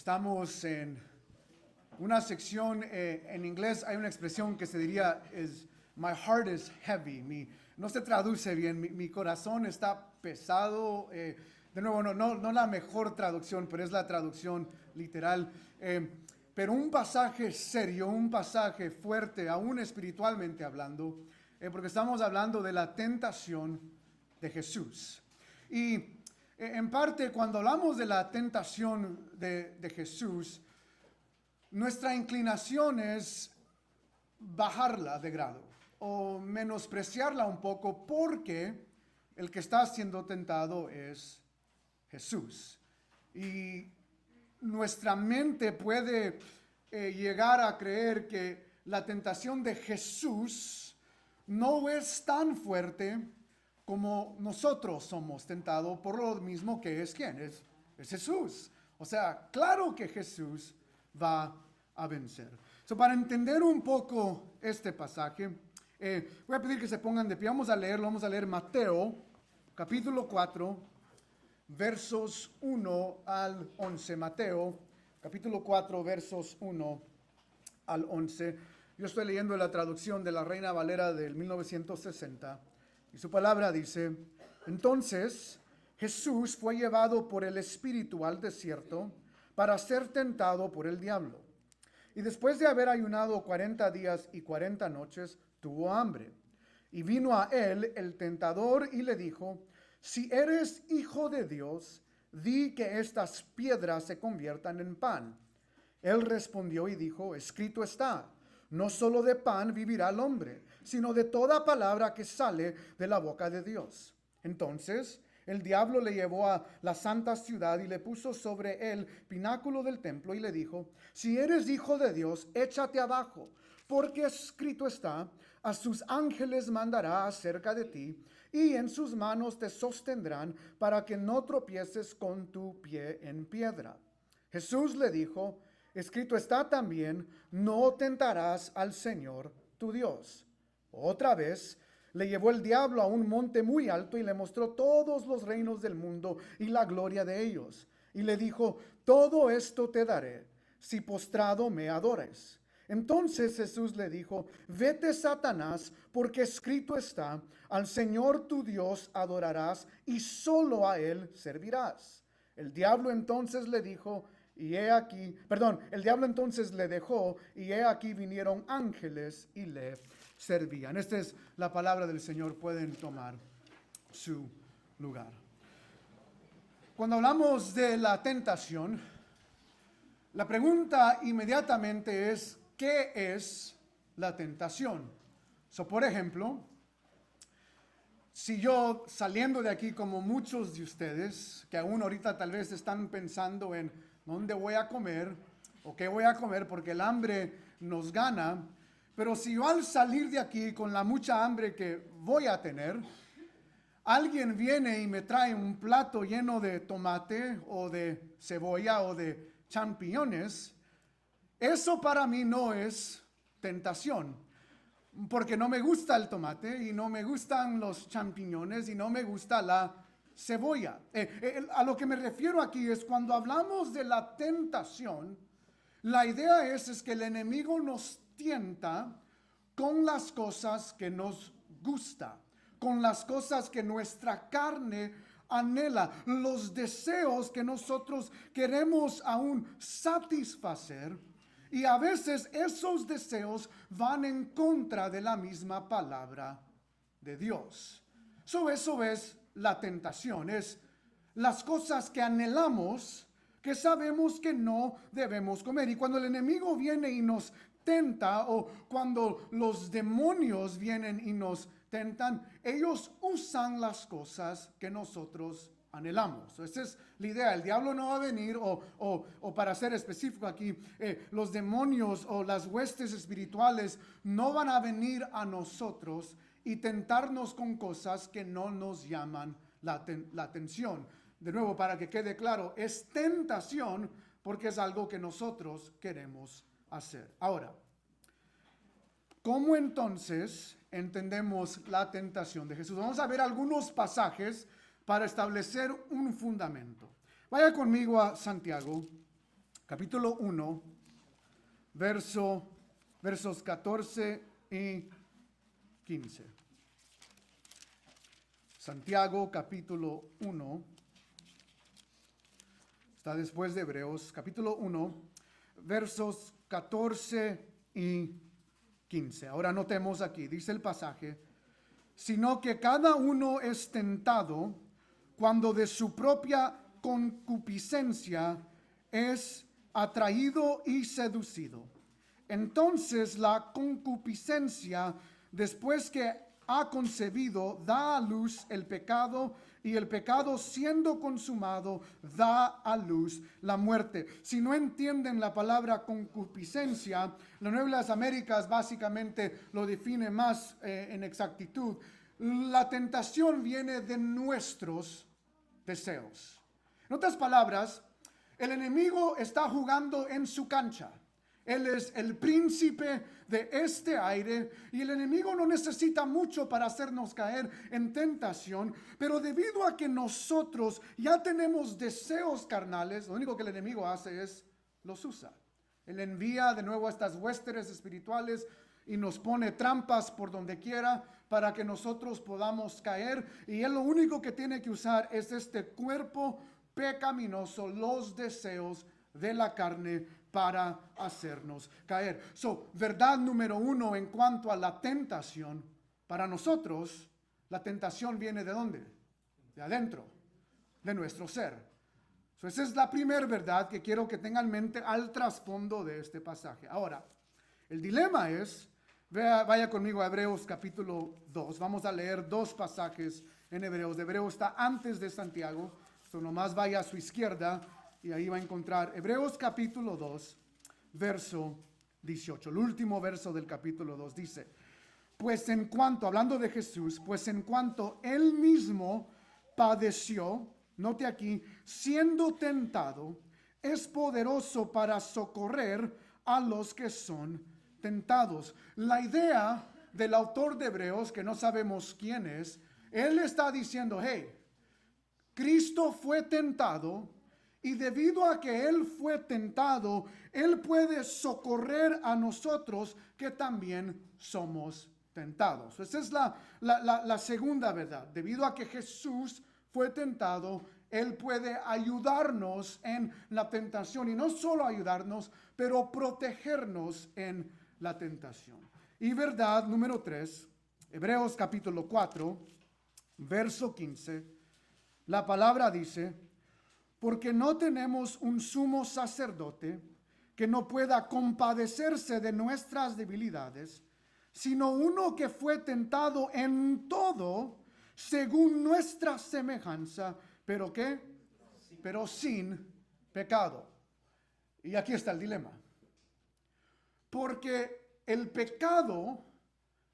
Estamos en una sección, en inglés hay una expresión que se diría es my heart is heavy. No se traduce bien, mi corazón está pesado. De nuevo, no la mejor traducción, pero es la traducción literal. Pero un pasaje serio, un pasaje fuerte, aún espiritualmente hablando, porque estamos hablando de la tentación de Jesús. Y en parte, cuando hablamos de la tentación de Jesús, nuestra inclinación es bajarla de grado o menospreciarla un poco porque el que está siendo tentado es Jesús. Y nuestra mente puede llegar a creer que la tentación de Jesús no es tan fuerte como nosotros somos tentados por lo mismo que es ¿quién? Es Jesús. O sea, claro que Jesús va a vencer. Para entender un poco este pasaje, voy a pedir que se pongan de pie. Vamos a leer Mateo, capítulo 4, versos 1 al 11. Mateo, capítulo 4, versos 1 al 11. Yo estoy leyendo la traducción de la Reina Valera del 1960. Y su palabra dice: entonces Jesús fue llevado por el Espíritu al desierto para ser tentado por el diablo. Y después de haber ayunado 40 días y 40 noches, tuvo hambre. Y vino a él el tentador y le dijo: si eres hijo de Dios, di que estas piedras se conviertan en pan. Él respondió y dijo: escrito está, no solo de pan vivirá el hombre, sino de toda palabra que sale de la boca de Dios. Entonces el diablo le llevó a la santa ciudad y le puso sobre el pináculo del templo y le dijo: si eres hijo de Dios, échate abajo, porque escrito está, a sus ángeles mandará acerca de ti, y en sus manos te sostendrán para que no tropieces con tu pie en piedra. Jesús le dijo: escrito está también, no tentarás al Señor tu Dios. Otra vez le llevó el diablo a un monte muy alto y le mostró todos los reinos del mundo y la gloria de ellos. Y le dijo: todo esto te daré, si postrado me adores. Entonces Jesús le dijo: vete, Satanás, porque escrito está, al Señor tu Dios adorarás y solo a él servirás. El diablo entonces le dijo, el diablo entonces le dejó, y he aquí vinieron ángeles y le servían. Esta es la palabra del Señor. Pueden tomar su lugar. Cuando hablamos de la tentación, la pregunta inmediatamente es: ¿qué es la tentación? Por ejemplo, si yo, saliendo de aquí como muchos de ustedes, que aún ahorita tal vez están pensando en dónde voy a comer o qué voy a comer porque el hambre nos gana, pero si yo al salir de aquí con la mucha hambre que voy a tener, alguien viene y me trae un plato lleno de tomate o de cebolla o de champiñones, eso para mí no es tentación, porque no me gusta el tomate y no me gustan los champiñones y no me gusta la cebolla. A lo que me refiero aquí es cuando hablamos de la tentación, la idea es que el enemigo nos tienta con las cosas que nos gusta, con las cosas que nuestra carne anhela, los deseos que nosotros queremos aún satisfacer. Y a veces esos deseos van en contra de la misma palabra de Dios. Eso es la tentación, es las cosas que anhelamos, que sabemos que no debemos comer. Y cuando el enemigo viene y nos tenta, o cuando los demonios vienen y nos tentan, ellos usan las cosas que nosotros anhelamos. Esa es la idea. El diablo no va a venir, o para ser específico aquí, los demonios o las huestes espirituales no van a venir a nosotros y tentarnos con cosas que no nos llaman la atención. De nuevo, para que quede claro, es tentación porque es algo que nosotros queremos hacer. Ahora, ¿cómo entonces entendemos la tentación de Jesús? Vamos a ver algunos pasajes para establecer un fundamento. Vaya conmigo a Santiago, capítulo 1, versos 14 y 15. Santiago capítulo 1, está después de Hebreos, capítulo 1, versos 14 y 15. Ahora notemos aquí, dice el pasaje, sino que cada uno es tentado cuando de su propia concupiscencia es atraído y seducido. Entonces la concupiscencia, después que ha concebido, da a luz el pecado, y el pecado, siendo consumado, da a luz la muerte. Si no entienden la palabra concupiscencia, la Nueva de las Américas básicamente lo define más en exactitud. La tentación viene de nuestros deseos. En otras palabras, el enemigo está jugando en su cancha. Él es el príncipe de este aire y el enemigo no necesita mucho para hacernos caer en tentación, pero debido a que nosotros ya tenemos deseos carnales, lo único que el enemigo hace es los usa. Él envía de nuevo a estas huestes espirituales y nos pone trampas por donde quiera para que nosotros podamos caer, y él lo único que tiene que usar es este cuerpo pecaminoso, los deseos de la carne, para hacernos caer. Verdad número uno en cuanto a la tentación, para nosotros, la tentación viene ¿de dónde? De adentro, de nuestro ser. Esa es la primera verdad que quiero que tengan en mente al trasfondo de este pasaje. Ahora, el dilema es, vaya conmigo a Hebreos capítulo 2, vamos a leer dos pasajes en Hebreos. Hebreos está antes de Santiago, nomás vaya a su izquierda y ahí va a encontrar Hebreos capítulo 2, verso 18. El último verso del capítulo 2 dice, pues en cuanto, hablando de Jesús, pues en cuanto él mismo padeció, note aquí, siendo tentado, es poderoso para socorrer a los que son tentados. La idea del autor de Hebreos, que no sabemos quién es, él está diciendo, hey, Cristo fue tentado, y debido a que él fue tentado, él puede socorrer a nosotros que también somos tentados. Esa es la segunda verdad. Debido a que Jesús fue tentado, él puede ayudarnos en la tentación. Y no solo ayudarnos, pero protegernos en la tentación. Y verdad número 3, Hebreos capítulo 4, verso 15. La palabra dice, porque no tenemos un sumo sacerdote que no pueda compadecerse de nuestras debilidades, sino uno que fue tentado en todo según nuestra semejanza, pero ¿qué? Pero sin pecado. Y aquí está el dilema. Porque el pecado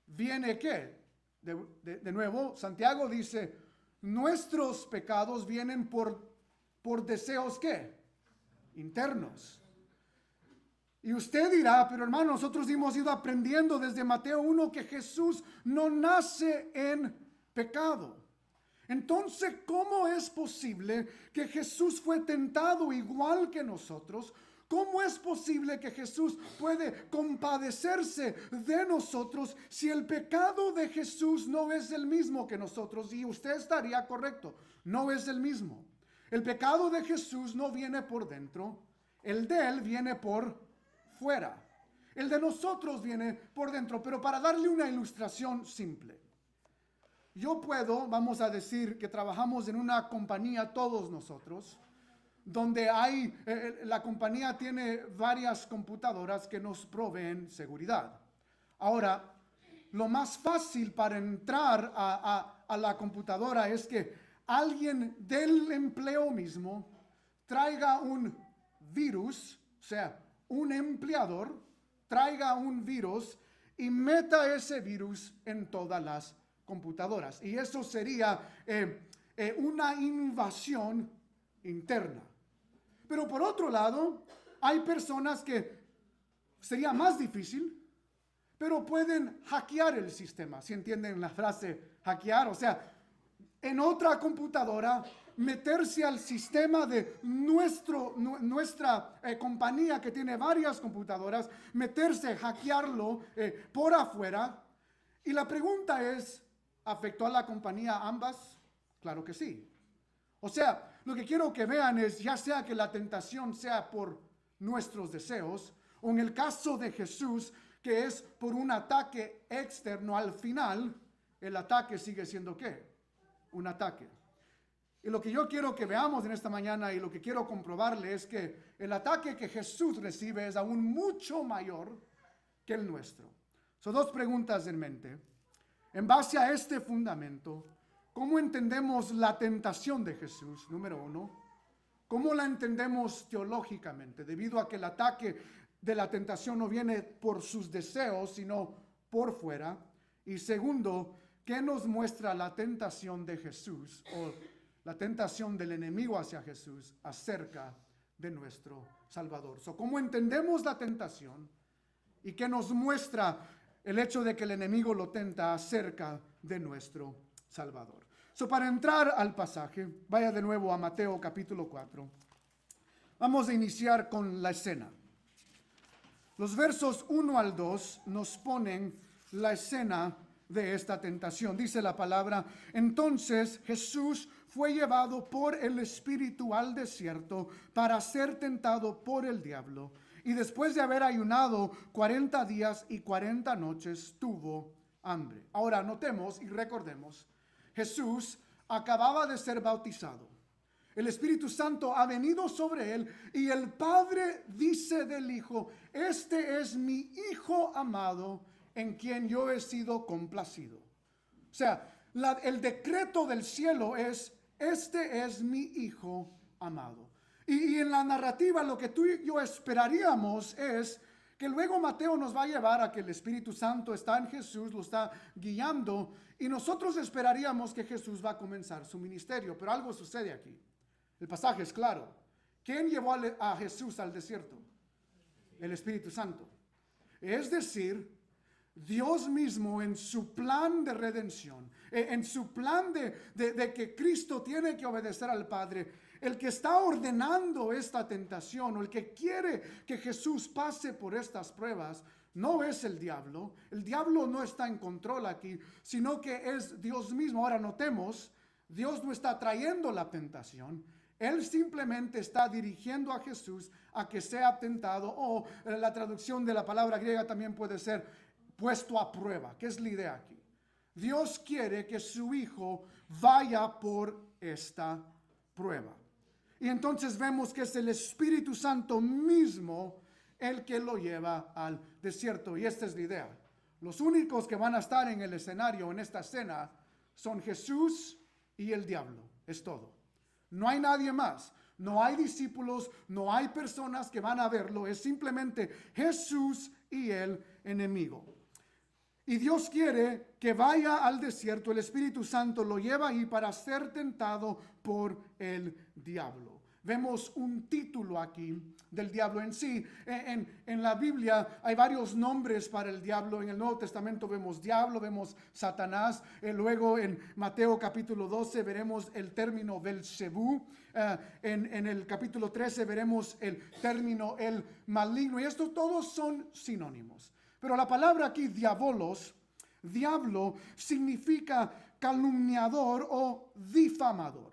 viene ¿qué? De nuevo, Santiago dice, nuestros pecados vienen por deseos ¿qué? Internos. Y usted dirá, pero hermano, nosotros hemos ido aprendiendo desde Mateo 1 que Jesús no nace en pecado. Entonces, ¿cómo es posible que Jesús fue tentado igual que nosotros? ¿Cómo es posible que Jesús puede compadecerse de nosotros si el pecado de Jesús no es el mismo que nosotros? Y usted estaría correcto, no es el mismo. El pecado de Jesús no viene por dentro, el de él viene por fuera. El de nosotros viene por dentro, pero para darle una ilustración simple. Yo puedo, vamos a decir que trabajamos en una compañía todos nosotros, donde la compañía tiene varias computadoras que nos proveen seguridad. Ahora, lo más fácil para entrar a la computadora es que alguien del empleo mismo traiga un virus, o sea, un empleador traiga un virus y meta ese virus en todas las computadoras. Y eso sería una invasión interna. Pero por otro lado, hay personas que sería más difícil, pero pueden hackear el sistema. ¿Sí entienden la frase hackear? O sea, en otra computadora, meterse al sistema de nuestra compañía que tiene varias computadoras, meterse, hackearlo por afuera. Y la pregunta es, ¿afectó a la compañía ambas? Claro que sí. O sea, lo que quiero que vean es, ya sea que la tentación sea por nuestros deseos, o en el caso de Jesús, que es por un ataque externo, al final, el ataque sigue siendo ¿qué? Un ataque. Y lo que yo quiero que veamos en esta mañana y lo que quiero comprobarle es que el ataque que Jesús recibe es aún mucho mayor que el nuestro. Son dos preguntas en mente. En base a este fundamento, ¿cómo entendemos la tentación de Jesús? Número uno. ¿Cómo la entendemos teológicamente? Debido a que el ataque de la tentación no viene por sus deseos, sino por fuera. Y segundo, ¿qué nos muestra la tentación de Jesús o la tentación del enemigo hacia Jesús acerca de nuestro Salvador? ¿Cómo entendemos la tentación y qué nos muestra el hecho de que el enemigo lo tenta acerca de nuestro Salvador? Para entrar al pasaje, vaya de nuevo a Mateo capítulo 4. Vamos a iniciar con la escena. Los versos 1 al 2 nos ponen la escena de esta tentación. Dice la palabra: entonces Jesús fue llevado por el Espíritu al desierto para ser tentado por el diablo. Y después de haber ayunado 40 días y 40 noches, tuvo hambre. Ahora notemos y recordemos, Jesús acababa de ser bautizado. El Espíritu Santo ha venido sobre él y el Padre dice del Hijo: este es mi Hijo amado en quien yo he sido complacido. O sea, el decreto del cielo es: este es mi Hijo amado. Y en la narrativa lo que tú y yo esperaríamos es que luego Mateo nos va a llevar a que el Espíritu Santo está en Jesús, lo está guiando, y nosotros esperaríamos que Jesús va a comenzar su ministerio. Pero algo sucede aquí. El pasaje es claro. ¿Quién llevó a Jesús al desierto? El Espíritu Santo. Es decir, Dios mismo en su plan de redención, en su plan de que Cristo tiene que obedecer al Padre, el que está ordenando esta tentación o el que quiere que Jesús pase por estas pruebas, no es el diablo. El diablo no está en control aquí, sino que es Dios mismo. Ahora notemos, Dios no está trayendo la tentación. Él simplemente está dirigiendo a Jesús a que sea tentado, o la traducción de la palabra griega también puede ser puesto a prueba. ¿Qué es la idea aquí? Dios quiere que su Hijo vaya por esta prueba. Y entonces vemos que es el Espíritu Santo mismo el que lo lleva al desierto. Y esta es la idea. Los únicos que van a estar en el escenario, en esta escena, son Jesús y el diablo. Es todo. No hay nadie más. No hay discípulos, no hay personas que van a verlo. Es simplemente Jesús y el enemigo. Y Dios quiere que vaya al desierto. El Espíritu Santo lo lleva ahí para ser tentado por el diablo. Vemos un título aquí del diablo en sí. En la Biblia hay varios nombres para el diablo. En el Nuevo Testamento vemos diablo, vemos Satanás. Luego en Mateo capítulo 12 veremos el término Belzebú. En el capítulo 13 veremos el término el maligno. Y estos todos son sinónimos. Pero la palabra aquí, diabolos, diablo, significa calumniador o difamador.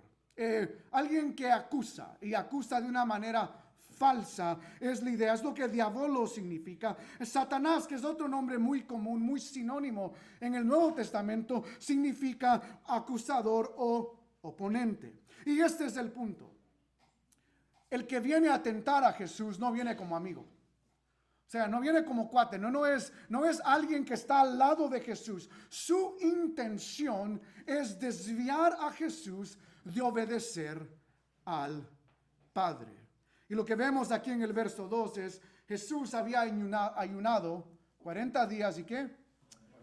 Alguien que acusa y acusa de una manera falsa es la idea, es lo que diablo significa. Satanás, que es otro nombre muy común, muy sinónimo en el Nuevo Testamento, significa acusador o oponente. Y este es el punto. El que viene a tentar a Jesús no viene como amigo. O sea, no viene como cuate, no es alguien que está al lado de Jesús. Su intención es desviar a Jesús de obedecer al Padre. Y lo que vemos aquí en el verso 2 es, Jesús había ayunado 40 días y ¿qué?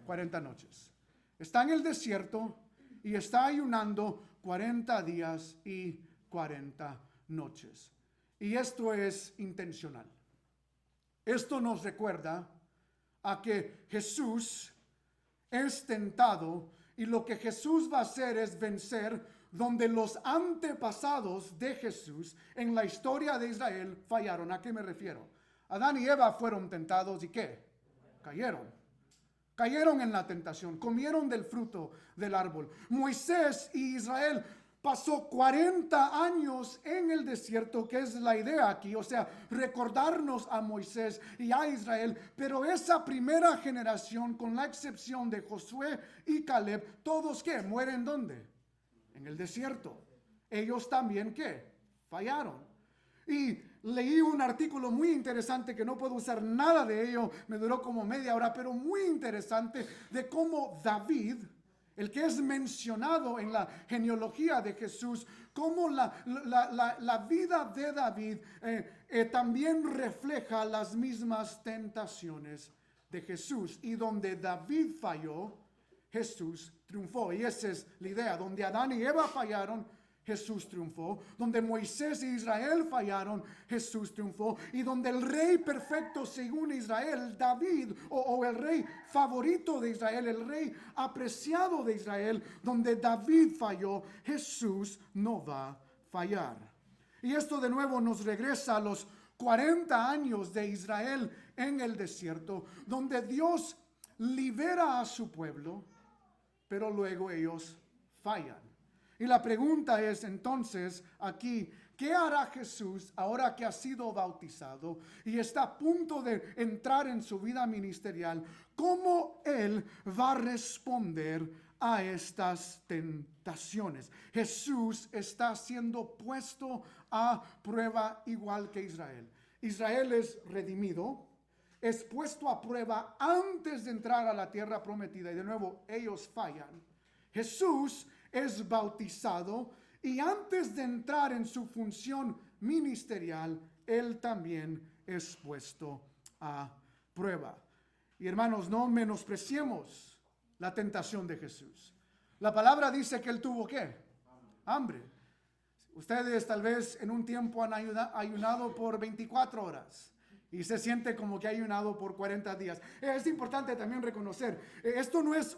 40 noches. Está en el desierto y está ayunando 40 días y 40 noches. Y esto es intencional. Esto nos recuerda a que Jesús es tentado Y lo que Jesús va a hacer es vencer donde los antepasados de Jesús en la historia de Israel fallaron. ¿A qué me refiero? Adán y Eva fueron tentados y ¿qué? Cayeron. Cayeron en la tentación, comieron del fruto del árbol. Moisés y Israel pasó 40 años en el desierto, que es la idea aquí, o sea, recordarnos a Moisés y a Israel, pero esa primera generación, con la excepción de Josué y Caleb, todos ¿qué? ¿Mueren dónde? En el desierto. Ellos también ¿qué? Fallaron. Y leí un artículo muy interesante que no puedo usar nada de ello, me duró como media hora, pero muy interesante de cómo David, el que es mencionado en la genealogía de Jesús, cómo la vida de David también refleja las mismas tentaciones de Jesús. Y donde David falló, Jesús triunfó. Y esa es la idea. Donde Adán y Eva fallaron, Jesús triunfó. Donde Moisés e Israel fallaron, Jesús triunfó. Y donde el rey perfecto según Israel, David, o el rey favorito de Israel, el rey apreciado de Israel, donde David falló, Jesús no va a fallar. Y esto de nuevo nos regresa a los 40 años de Israel en el desierto, donde Dios libera a su pueblo, pero luego ellos fallan. Y la pregunta es entonces aquí, ¿qué hará Jesús ahora que ha sido bautizado y está a punto de entrar en su vida ministerial? ¿Cómo Él va a responder a estas tentaciones? Jesús está siendo puesto a prueba igual que Israel. Israel es redimido, es puesto a prueba antes de entrar a la tierra prometida y de nuevo ellos fallan. Jesús es bautizado y antes de entrar en su función ministerial, Él también es puesto a prueba. Y hermanos, no menospreciemos la tentación de Jesús. La palabra dice que Él tuvo ¿qué? Hambre. Ustedes tal vez en un tiempo han ayunado por 24 horas. Y se siente como que ha ayunado por 40 días. Es importante también reconocer, esto no es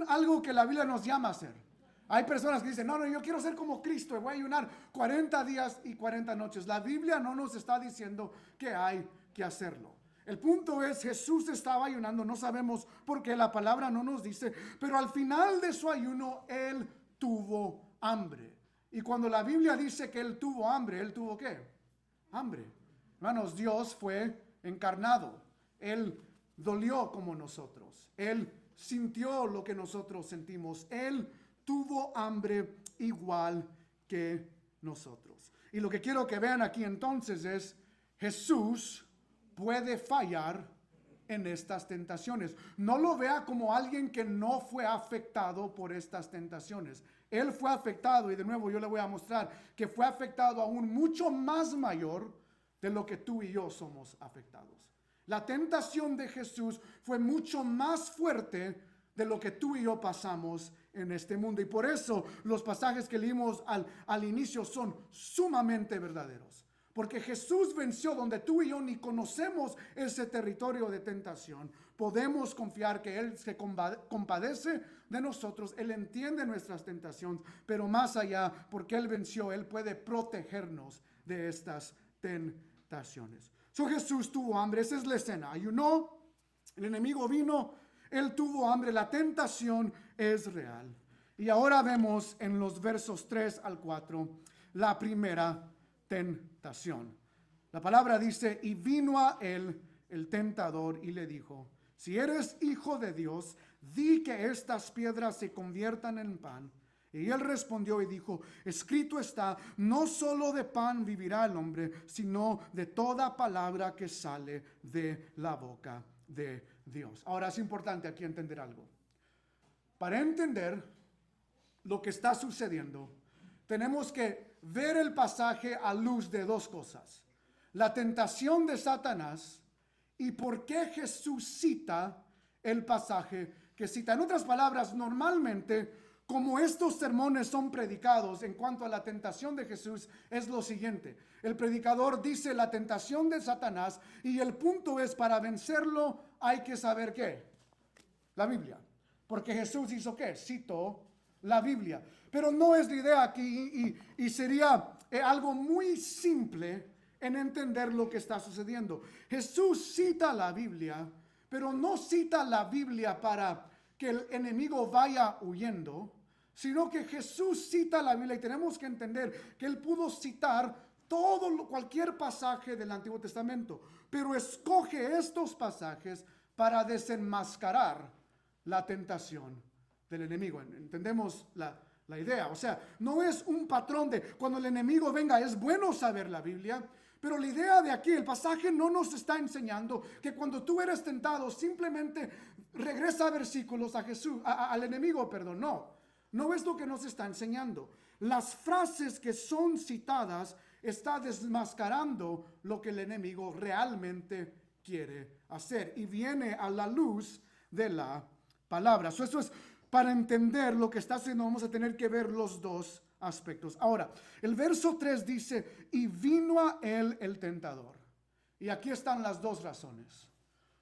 algo que la Biblia nos llama a hacer. Hay personas que dicen, no, yo quiero ser como Cristo y voy a ayunar 40 días y 40 noches. La Biblia no nos está diciendo que hay que hacerlo. El punto es, Jesús estaba ayunando, no sabemos por qué, la palabra no nos dice, pero al final de su ayuno, Él tuvo hambre. Y cuando la Biblia dice que Él tuvo hambre, ¿Él tuvo qué? Hambre. Hermanos, Dios fue encarnado. Él dolió como nosotros. Él sintió lo que nosotros sentimos. Él tuvo hambre igual que nosotros. Y lo que quiero que vean aquí entonces es, Jesús puede fallar en estas tentaciones. No lo vea como alguien que no fue afectado por estas tentaciones. Él fue afectado y de nuevo yo le voy a mostrar que fue afectado aún mucho más mayor de lo que tú y yo somos afectados. La tentación de Jesús fue mucho más fuerte de lo que tú y yo pasamos en este mundo. Y por eso los pasajes que leímos al inicio son sumamente verdaderos. Porque Jesús venció donde tú y yo ni conocemos ese territorio de tentación. Podemos confiar que Él se compadece de nosotros. Él entiende nuestras tentaciones. Pero más allá, porque Él venció, Él puede protegernos de estas tentaciones. Jesús tuvo hambre, esa es la escena. Ayunó, el enemigo vino, Él tuvo hambre, la tentación es real. Y ahora vemos en los versos 3 al 4 la primera tentación. La palabra dice, y vino a él el tentador y le dijo, si eres hijo de Dios, di que estas piedras se conviertan en pan. Y él respondió y dijo, escrito está, no solo de pan vivirá el hombre, sino de toda palabra que sale de la boca de Dios. Ahora es importante aquí entender algo. Para entender lo que está sucediendo, tenemos que ver el pasaje a luz de dos cosas. La tentación de Satanás y por qué Jesús cita el pasaje que cita. En otras palabras, normalmente, como estos sermones son predicados en cuanto a la tentación de Jesús, es lo siguiente. El predicador dice la tentación de Satanás y el punto es, para vencerlo hay que saber ¿qué? La Biblia. Porque Jesús hizo ¿qué? Citó la Biblia. Pero no es la idea aquí y sería algo muy simple en entender lo que está sucediendo. Jesús cita la Biblia, pero no cita la Biblia para que el enemigo vaya huyendo, sino que Jesús cita la Biblia y tenemos que entender que él pudo citar cualquier pasaje del Antiguo Testamento, pero escoge estos pasajes para desenmascarar la tentación del enemigo. Entendemos la idea. O sea, no es un patrón de cuando el enemigo venga, es bueno saber la Biblia, pero la idea de aquí, el pasaje no nos está enseñando que cuando tú eres tentado, simplemente regresa versículos a Jesús, al enemigo, perdón. No es lo que nos está enseñando. Las frases que son citadas está desmascarando lo que el enemigo realmente quiere hacer y viene a la luz de la palabra. Eso es para entender lo que está haciendo. Vamos a tener que ver los dos aspectos. Ahora, el verso 3 dice, y vino a él el tentador. Y aquí están las dos razones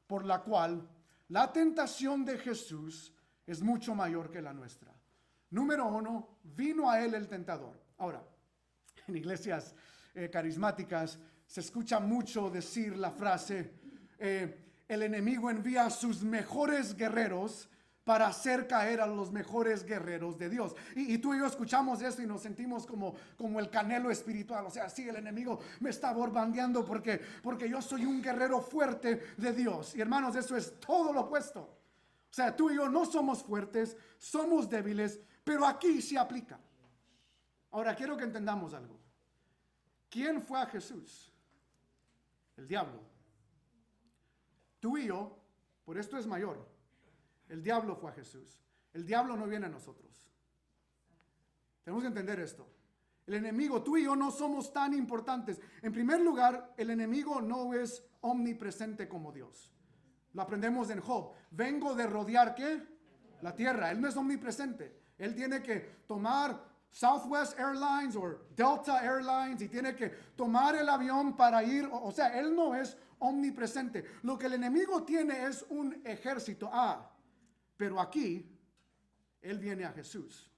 por la cual la tentación de Jesús es mucho mayor que la nuestra. Número 1, vino a él el tentador. Ahora, en iglesias carismáticas se escucha mucho decir la frase, el enemigo envía a sus mejores guerreros para hacer caer a los mejores guerreros de Dios. Y tú y yo escuchamos eso y nos sentimos como el Canelo espiritual. O sea, sí, el enemigo me está bombardeando porque yo soy un guerrero fuerte de Dios. Y hermanos, eso es todo lo opuesto. O sea, tú y yo no somos fuertes, somos débiles, pero aquí sí aplica. Ahora, quiero que entendamos algo. ¿Quién fue a Jesús? El diablo. Tú y yo, por esto es mayor. El diablo fue a Jesús. El diablo no viene a nosotros. Tenemos que entender esto. El enemigo, tú y yo no somos tan importantes. En primer lugar, el enemigo no es omnipresente como Dios. Lo aprendemos en Job. Vengo de rodear, ¿qué? La tierra. Él no es omnipresente. Él tiene que tomar Southwest Airlines o Delta Airlines y tiene que tomar el avión para ir. O sea, él no es omnipresente. Lo que el enemigo tiene es un ejército. Pero aquí, él viene a Jesús.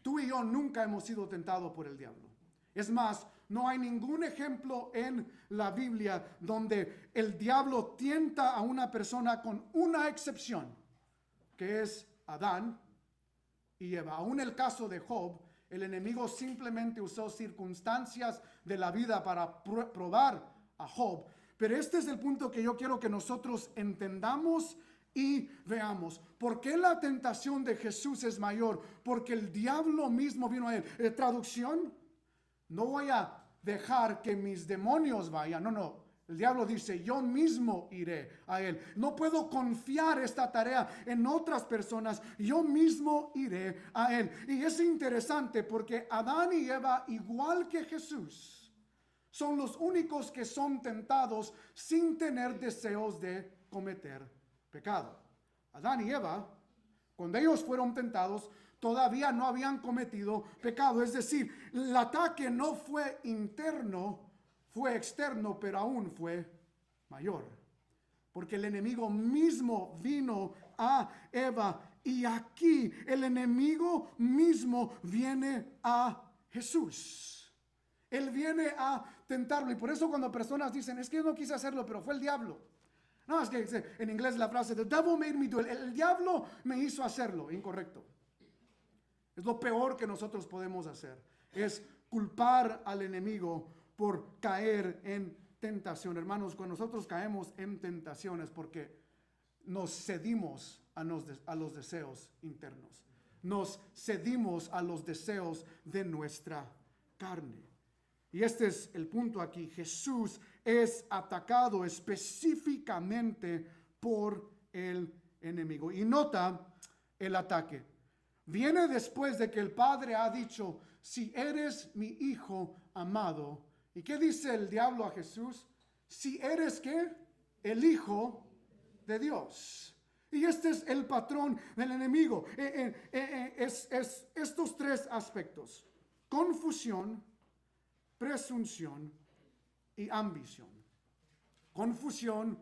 Tú y yo nunca hemos sido tentados por el diablo. Es más, no hay ningún ejemplo en la Biblia donde el diablo tienta a una persona con una excepción, que es Adán y Eva. Aún el caso de Job, el enemigo simplemente usó circunstancias de la vida para probar a Job. Pero este es el punto que yo quiero que nosotros entendamos y veamos. ¿Por qué la tentación de Jesús es mayor? Porque el diablo mismo vino a él. Traducción, no voy a dejar que mis demonios vayan. No. El diablo dice, yo mismo iré a él. No puedo confiar esta tarea en otras personas. Yo mismo iré a él. Y es interesante porque Adán y Eva, igual que Jesús, son los únicos que son tentados sin tener deseos de cometer pecado. Adán y Eva, cuando ellos fueron tentados, todavía no habían cometido pecado. Es decir, el ataque no fue interno, fue externo, pero aún fue mayor. Porque el enemigo mismo vino a Eva y aquí el enemigo mismo viene a Jesús. Él viene a tentarlo y por eso cuando personas dicen, es que yo no quise hacerlo, pero fue el diablo. No, es que en inglés la frase, the devil made me do it. El diablo me hizo hacerlo. Incorrecto. Es lo peor que nosotros podemos hacer. Es culpar al enemigo por caer en tentación. Hermanos, cuando nosotros caemos en tentaciones porque nos cedimos a los deseos internos. Nos cedimos a los deseos de nuestra carne. Y este es el punto aquí. Jesús es atacado específicamente por el enemigo. Y nota el ataque. Viene después de que el Padre ha dicho, si eres mi hijo amado. ¿Y qué dice el diablo a Jesús? Si eres ¿qué? El hijo de Dios. Y este es el patrón del enemigo. Es estos tres aspectos. Confusión, presunción y ambición. Confusión,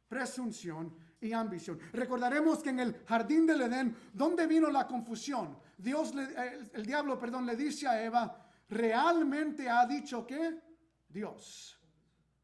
presunción y ambición. Recordaremos que en el jardín del Edén, ¿dónde vino la confusión? El diablo, le dice a Eva, ¿realmente ha dicho qué? Dios.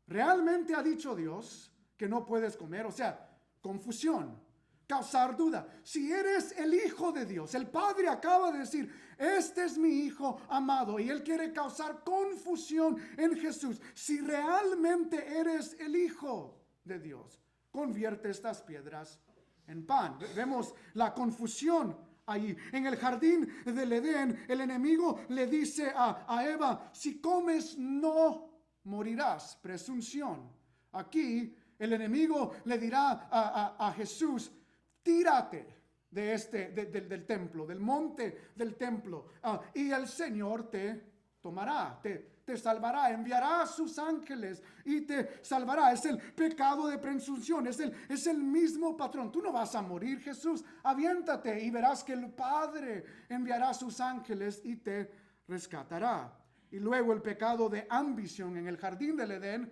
¿Realmente ha dicho Dios que no puedes comer? O sea, confusión, causar duda. Si eres el Hijo de Dios, el Padre acaba de decir, este es mi Hijo amado, y Él quiere causar confusión en Jesús. Si realmente eres el Hijo de Dios, convierte estas piedras en pan. Vemos la confusión ahí. En el jardín del Edén, el enemigo le dice a Eva, si comes no morirás. Presunción. Aquí el enemigo le dirá a Jesús, tírate del templo, del monte del templo, y el Señor te tomará, te salvará, enviará a sus ángeles y te salvará. Es el pecado de presunción, es el mismo patrón. Tú no vas a morir, Jesús, aviéntate y verás que el Padre enviará a sus ángeles y te rescatará. Y luego el pecado de ambición. En el jardín del Edén,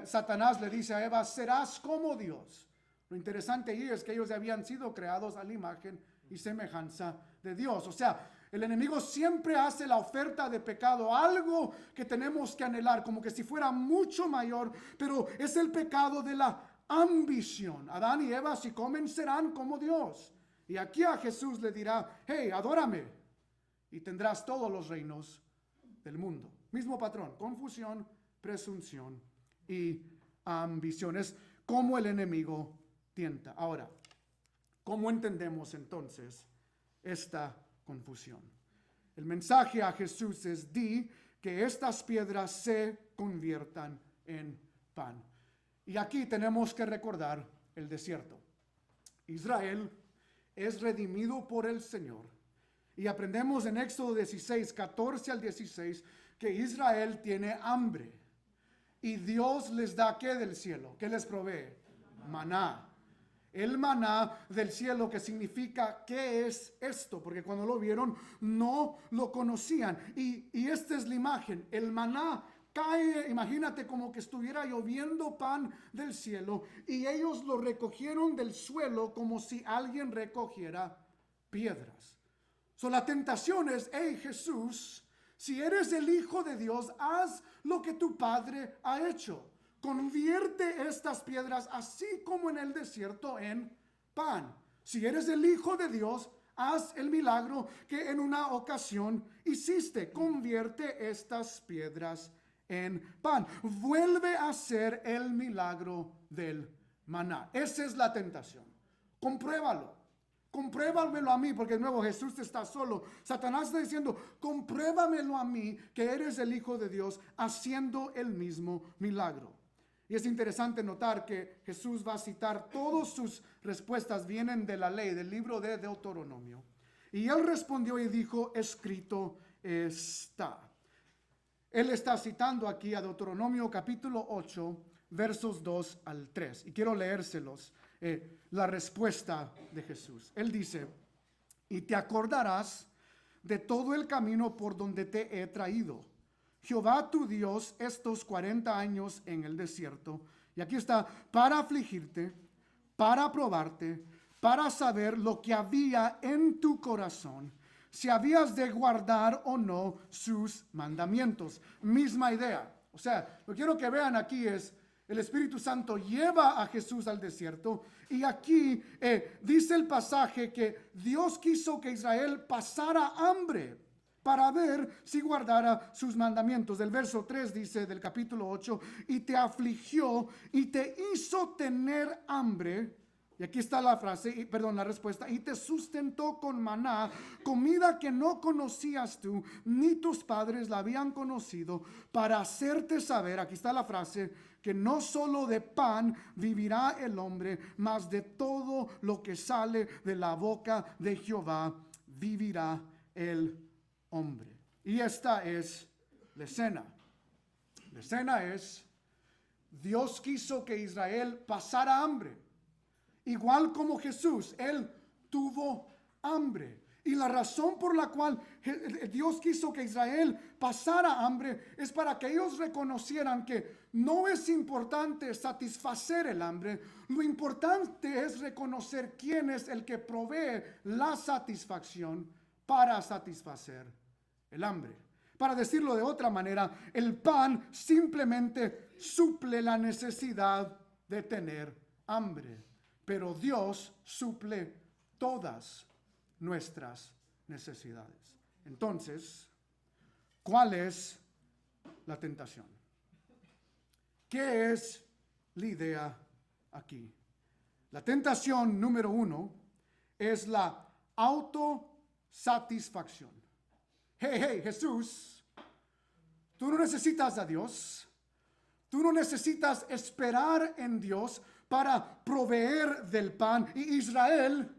Satanás le dice a Eva, serás como Dios. Lo interesante ahí es que ellos habían sido creados a la imagen y semejanza de Dios. O sea, el enemigo siempre hace la oferta de pecado, algo que tenemos que anhelar, como que si fuera mucho mayor, pero es el pecado de la ambición. Adán y Eva, si comen, serán como Dios. Y aquí a Jesús le dirá, hey, adórame y tendrás todos los reinos del mundo. Mismo patrón, confusión, presunción y ambición. Es como el enemigo tienta. Ahora, ¿cómo entendemos entonces esta confusión? El mensaje a Jesús es, di que estas piedras se conviertan en pan. Y aquí tenemos que recordar el desierto. Israel es redimido por el Señor. Y aprendemos en Éxodo 16, 14 al 16, que Israel tiene hambre. Y Dios les da ¿qué del cielo? ¿Qué les provee? Maná. El maná del cielo, que significa ¿qué es esto? Porque cuando lo vieron no lo conocían. Y esta es la imagen. El maná cae, imagínate como que estuviera lloviendo pan del cielo, y ellos lo recogieron del suelo como si alguien recogiera piedras. La tentación es, hey Jesús, si eres el Hijo de Dios, haz lo que tu Padre ha hecho. Convierte estas piedras, así como en el desierto, en pan. Si eres el Hijo de Dios, haz el milagro que en una ocasión hiciste. Convierte estas piedras en pan. Vuelve a hacer el milagro del maná. Esa es la tentación. Compruébalo. Compruébamelo a mí, porque de nuevo Jesús está solo. Satanás está diciendo, compruébamelo a mí que eres el Hijo de Dios, haciendo el mismo milagro. Y es interesante notar que Jesús va a citar, todas sus respuestas vienen de la ley, del libro de Deuteronomio. Y él respondió y dijo, escrito está. Él está citando aquí a Deuteronomio capítulo 8, versos 2 al 3. Y quiero leérselos. La respuesta de Jesús. Él dice, y te acordarás de todo el camino por donde te he traído, Jehová tu Dios, estos 40 años en el desierto. Y aquí está, para afligirte, para probarte, para saber lo que había en tu corazón, si habías de guardar o no sus mandamientos. Misma idea. O sea, lo que quiero que vean aquí es, el Espíritu Santo lleva a Jesús al desierto, y aquí dice el pasaje que Dios quiso que Israel pasara hambre para ver si guardara sus mandamientos. El verso 3 dice del capítulo 8, y te afligió y te hizo tener hambre. Y aquí está la frase, la respuesta, y te sustentó con maná, comida que no conocías tú, ni tus padres la habían conocido, para hacerte saber, aquí está la frase, que no solo de pan vivirá el hombre, mas de todo lo que sale de la boca de Jehová vivirá el hombre. Y esta es la escena. La escena es, Dios quiso que Israel pasara hambre. Igual como Jesús, Él tuvo hambre. Y la razón por la cual Dios quiso que Israel pasara hambre es para que ellos reconocieran que no es importante satisfacer el hambre. Lo importante es reconocer quién es el que provee la satisfacción para satisfacer el hambre. Para decirlo de otra manera, el pan simplemente suple la necesidad de tener hambre. Pero Dios suple todas nuestras necesidades. Entonces, ¿cuál es la tentación? ¿Qué es la idea aquí? La tentación número 1 es la autosatisfacción. Hey, Jesús, tú no necesitas a Dios. Tú no necesitas esperar en Dios para proveer del pan. Y Israel,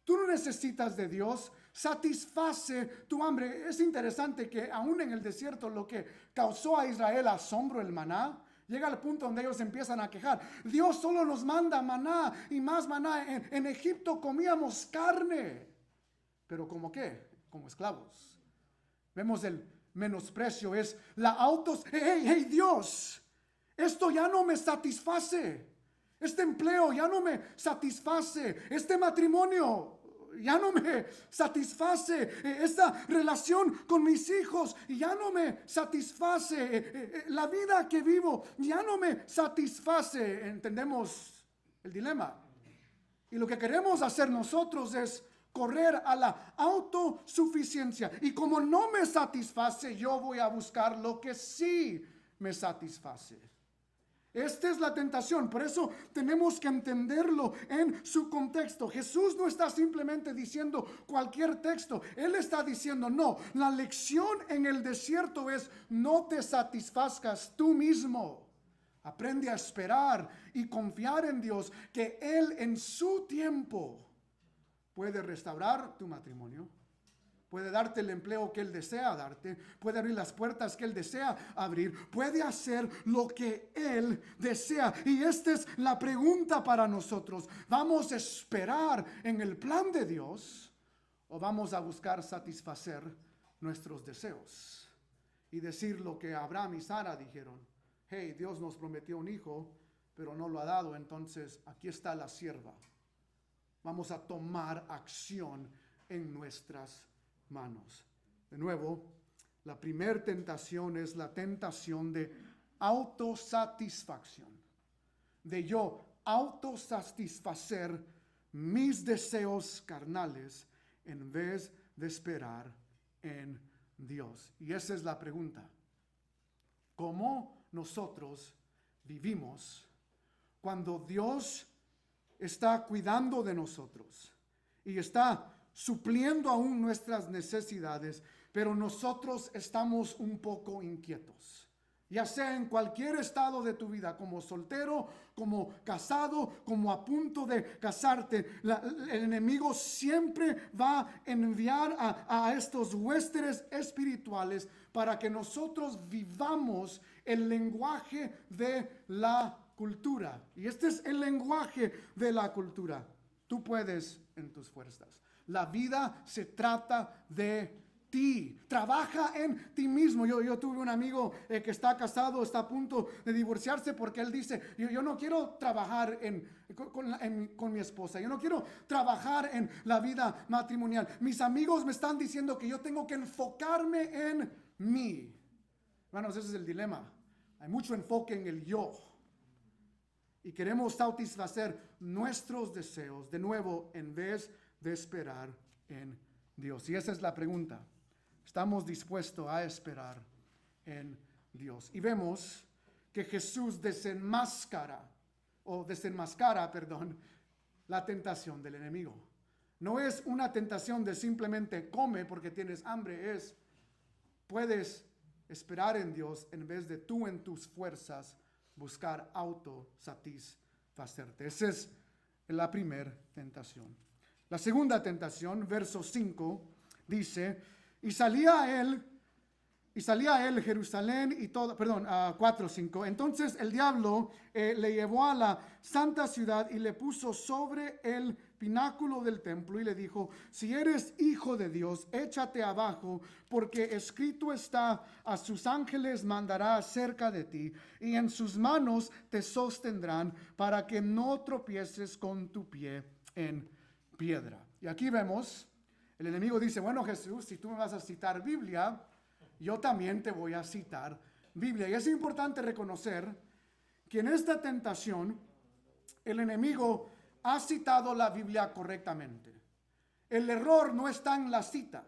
tú no necesitas de Dios, satisface tu hambre. Es interesante que aún en el desierto lo que causó a Israel asombro, el maná, llega al punto donde ellos empiezan a quejar. Dios solo nos manda maná y más maná. En Egipto comíamos carne. ¿Pero como qué? Como esclavos. Vemos el menosprecio, es la hey Dios, esto ya no me satisface. Este empleo ya no me satisface. Este matrimonio ya no me satisface. Esta relación con mis hijos ya no me satisface. La vida que vivo ya no me satisface. ¿Entendemos el dilema? Y lo que queremos hacer nosotros es correr a la autosuficiencia. Y como no me satisface, yo voy a buscar lo que sí me satisface. Esta es la tentación, por eso tenemos que entenderlo en su contexto. Jesús no está simplemente diciendo cualquier texto, Él está diciendo no, la lección en el desierto es no te satisfazcas tú mismo. Aprende a esperar y confiar en Dios, que Él en su tiempo puede restaurar tu matrimonio. Puede darte el empleo que Él desea darte. Puede abrir las puertas que Él desea abrir. Puede hacer lo que Él desea. Y esta es la pregunta para nosotros. ¿Vamos a esperar en el plan de Dios o vamos a buscar satisfacer nuestros deseos? Y decir lo que Abraham y Sara dijeron. Hey, Dios nos prometió un hijo, pero no lo ha dado. Entonces, aquí está la sierva. Vamos a tomar acción en nuestras manos. De nuevo, la primera tentación es la tentación de autosatisfacción, de yo autosatisfacer mis deseos carnales en vez de esperar en Dios. Y esa es la pregunta. ¿Cómo nosotros vivimos cuando Dios está cuidando de nosotros y está supliendo aún nuestras necesidades, pero nosotros estamos un poco inquietos? Ya sea en cualquier estado de tu vida, como soltero, como casado, como a punto de casarte, el enemigo siempre va a enviar a estos huéspedes espirituales para que nosotros vivamos el lenguaje de la cultura. Y este es el lenguaje de la cultura. Tú puedes en tus fuerzas. La vida se trata de ti. Trabaja en ti mismo. Yo tuve un amigo que está casado, está a punto de divorciarse porque él dice, yo no quiero trabajar con mi esposa. Yo no quiero trabajar en la vida matrimonial. Mis amigos me están diciendo que yo tengo que enfocarme en mí. Hermanos, ese es el dilema. Hay mucho enfoque en el yo. Y queremos satisfacer nuestros deseos de nuevo en vez de esperar en Dios. Y esa es la pregunta. ¿Estamos dispuestos a esperar en Dios? Y vemos que Jesús desenmascara la tentación del enemigo. No es una tentación de simplemente come porque tienes hambre, puedes esperar en Dios en vez de tú en tus fuerzas buscar autosatisfacerte. Esa es la primera tentación. La segunda tentación, verso 5, dice, y salía a él Y salía él Jerusalén y todo, perdón, 4:5. Entonces el diablo le llevó a la santa ciudad y le puso sobre el pináculo del templo y le dijo: si eres hijo de Dios, échate abajo, porque escrito está: a sus ángeles mandará cerca de ti, y en sus manos te sostendrán, para que no tropieces con tu pie en piedra. Y aquí vemos, el enemigo dice: bueno, Jesús, si tú me vas a citar Biblia, yo también te voy a citar Biblia. Y es importante reconocer que en esta tentación el enemigo ha citado la Biblia correctamente. El error no está en la cita,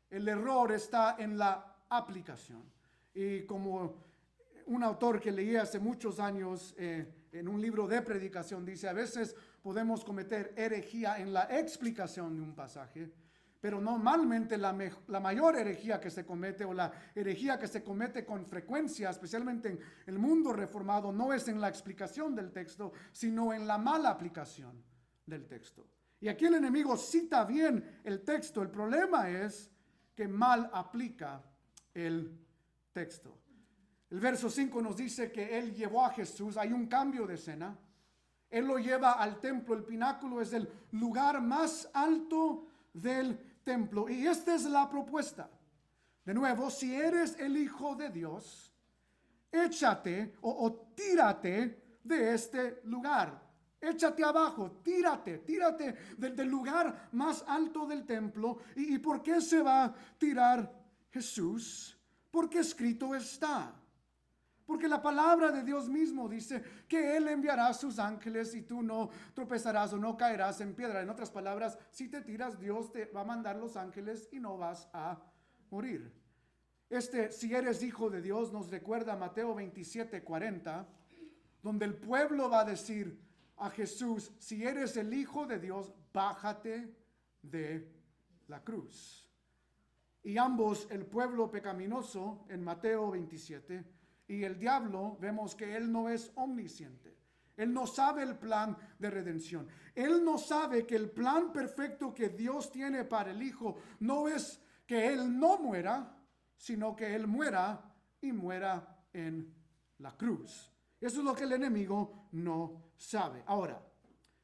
el error está en la aplicación. Y como un autor que leí hace muchos años en un libro de predicación dice: a veces podemos cometer herejía en la explicación de un pasaje, pero normalmente la mayor herejía que se comete, o la herejía que se comete con frecuencia, especialmente en el mundo reformado, no es en la explicación del texto, sino en la mala aplicación del texto. Y aquí el enemigo cita bien el texto. El problema es que mal aplica el texto. El verso 5 nos dice que él llevó a Jesús. Hay un cambio de escena. Él lo lleva al templo. El pináculo es el lugar más alto del templo. Y esta es la propuesta. De nuevo, si eres el Hijo de Dios, échate o tírate de este lugar. Échate abajo, tírate del lugar más alto del templo. ¿Y por qué se va a tirar Jesús? Porque escrito está. Porque la palabra de Dios mismo dice que Él enviará a sus ángeles y tú no tropezarás o no caerás en piedra. En otras palabras, si te tiras, Dios te va a mandar los ángeles y no vas a morir. Si eres hijo de Dios, nos recuerda Mateo 27:40, donde el pueblo va a decir a Jesús: si eres el Hijo de Dios, bájate de la cruz. Y ambos, el pueblo pecaminoso en Mateo 27, y el diablo, vemos que él no es omnisciente. Él no sabe el plan de redención. Él no sabe que el plan perfecto que Dios tiene para el Hijo no es que Él no muera, sino que Él muera y muera en la cruz. Eso es lo que el enemigo no sabe. Ahora,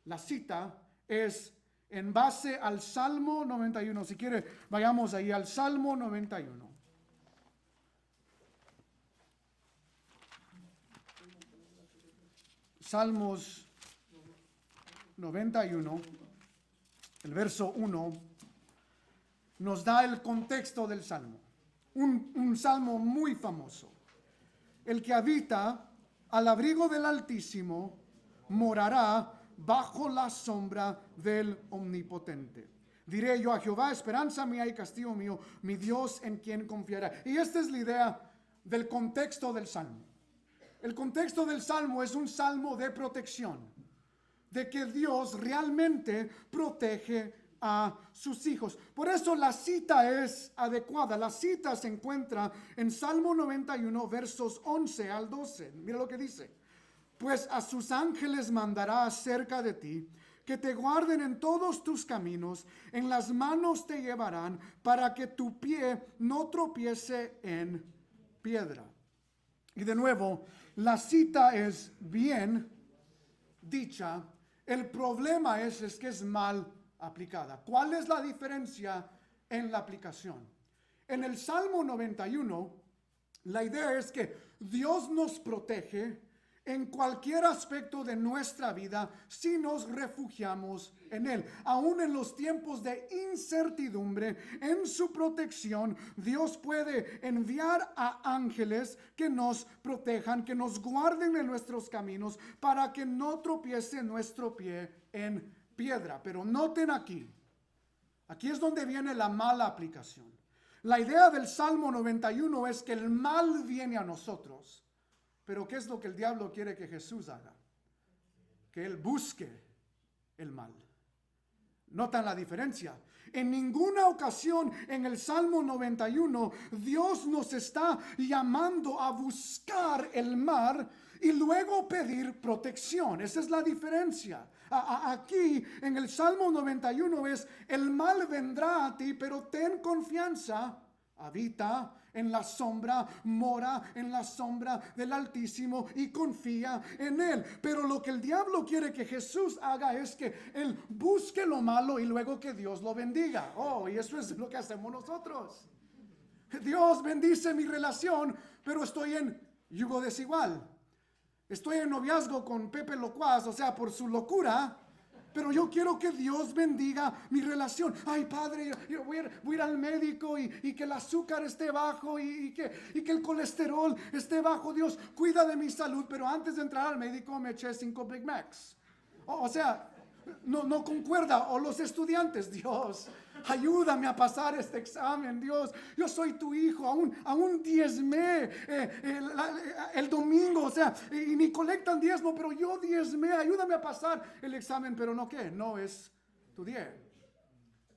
la cita es en base al Salmo 91. Si quiere, vayamos ahí al Salmo 91. Salmos 91, el verso 1, nos da el contexto del salmo. Un salmo muy famoso. El que habita al abrigo del Altísimo morará bajo la sombra del Omnipotente. Diré yo a Jehová: esperanza mía y castillo mío, mi Dios en quien confiará. Y esta es la idea del contexto del salmo. El contexto del salmo es un salmo de protección, de que Dios realmente protege a sus hijos. Por eso la cita es adecuada. La cita se encuentra en Salmo 91, versos 11 al 12. Mira lo que dice: pues a sus ángeles mandará acerca de ti, que te guarden en todos tus caminos, en las manos te llevarán, para que tu pie no tropiece en piedra. Y de nuevo, la cita es bien dicha. El problema es que es mal aplicada. ¿Cuál es la diferencia en la aplicación? En el Salmo 91, la idea es que Dios nos protege en cualquier aspecto de nuestra vida si nos refugiamos en Él. Aún en los tiempos de incertidumbre, en su protección, Dios puede enviar a ángeles que nos protejan, que nos guarden en nuestros caminos, para que no tropiece nuestro pie en piedra. Pero noten aquí es donde viene la mala aplicación. La idea del Salmo 91 es que el mal viene a nosotros. Pero ¿qué es lo que el diablo quiere que Jesús haga? Que Él busque el mal. ¿Notan la diferencia? En ninguna ocasión en el Salmo 91 Dios nos está llamando a buscar el mal y luego pedir protección. Esa es la diferencia. Aquí en el Salmo 91 es: el mal vendrá a ti, pero ten confianza. habita en la sombra, mora en la sombra del Altísimo y confía en Él. Pero lo que el diablo quiere que Jesús haga es que Él busque lo malo y luego que Dios lo bendiga. Y eso es lo que hacemos nosotros. Dios bendice mi relación, pero estoy en yugo desigual. Estoy en noviazgo con Pepe Locuaz, o sea, por su locura. Pero yo quiero que Dios bendiga mi relación. Ay, Padre, yo voy a ir al médico y que el azúcar esté bajo y que el colesterol esté bajo. Dios, cuida de mi salud. Pero antes de entrar al médico me eché 5 Big Macs. O sea, no concuerda. O los estudiantes, Dios, ayúdame a pasar este examen. Dios, yo soy tu hijo, aún diezmé el domingo, o sea, y ni colectan diezmo, pero yo diezmé, ayúdame a pasar el examen. Pero no es tu día.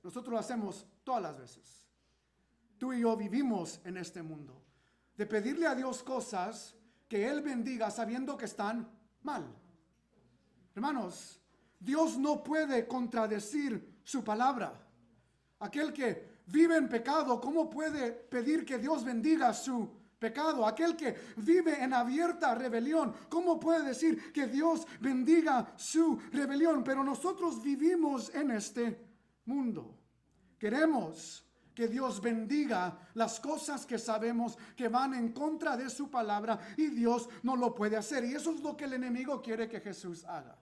Nosotros lo hacemos todas las veces. Tú y yo vivimos en este mundo de pedirle a Dios cosas que Él bendiga sabiendo que están mal. Hermanos, Dios no puede contradecir su palabra. Aquel que vive en pecado, ¿cómo puede pedir que Dios bendiga su pecado? Aquel que vive en abierta rebelión, ¿cómo puede decir que Dios bendiga su rebelión? Pero nosotros vivimos en este mundo. Queremos que Dios bendiga las cosas que sabemos que van en contra de su palabra y Dios no lo puede hacer. Y eso es lo que el enemigo quiere que Jesús haga.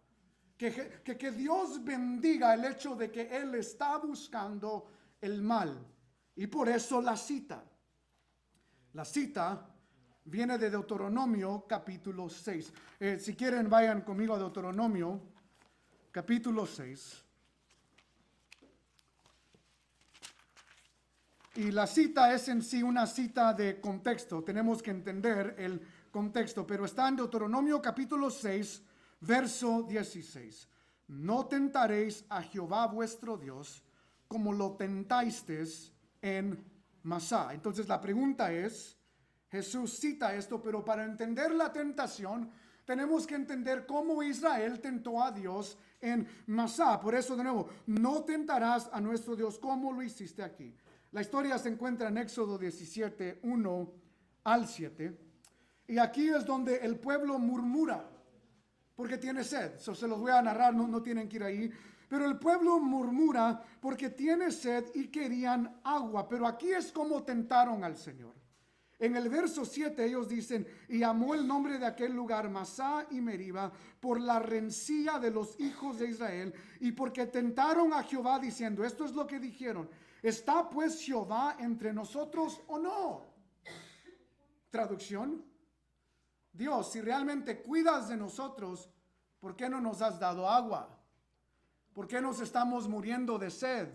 Que Dios bendiga el hecho de que Él está buscando el mal. Y por eso la cita. La cita viene de Deuteronomio capítulo 6. Si quieren, vayan conmigo a Deuteronomio capítulo 6. Y la cita es en sí una cita de contexto. Tenemos que entender el contexto. Pero está en Deuteronomio capítulo 6. Verso 16. No tentaréis a Jehová vuestro Dios como lo tentasteis en Masá. Entonces la pregunta es, Jesús cita esto, pero para entender la tentación tenemos que entender cómo Israel tentó a Dios en Masá. Por eso de nuevo, no tentarás a nuestro Dios como lo hiciste aquí. La historia se encuentra en Éxodo 17, 1 al 7. Y aquí es donde el pueblo murmura porque tiene sed. Se los voy a narrar, no tienen que ir ahí. Pero el pueblo murmura porque tiene sed y querían agua. Pero aquí es como tentaron al Señor. En el verso 7 ellos dicen, y amó el nombre de aquel lugar Masá y Meriba por la rencilla de los hijos de Israel y porque tentaron a Jehová diciendo, esto es lo que dijeron, ¿está pues Jehová entre nosotros o no? Traducción. Dios, si realmente cuidas de nosotros, ¿por qué no nos has dado agua? ¿Por qué nos estamos muriendo de sed?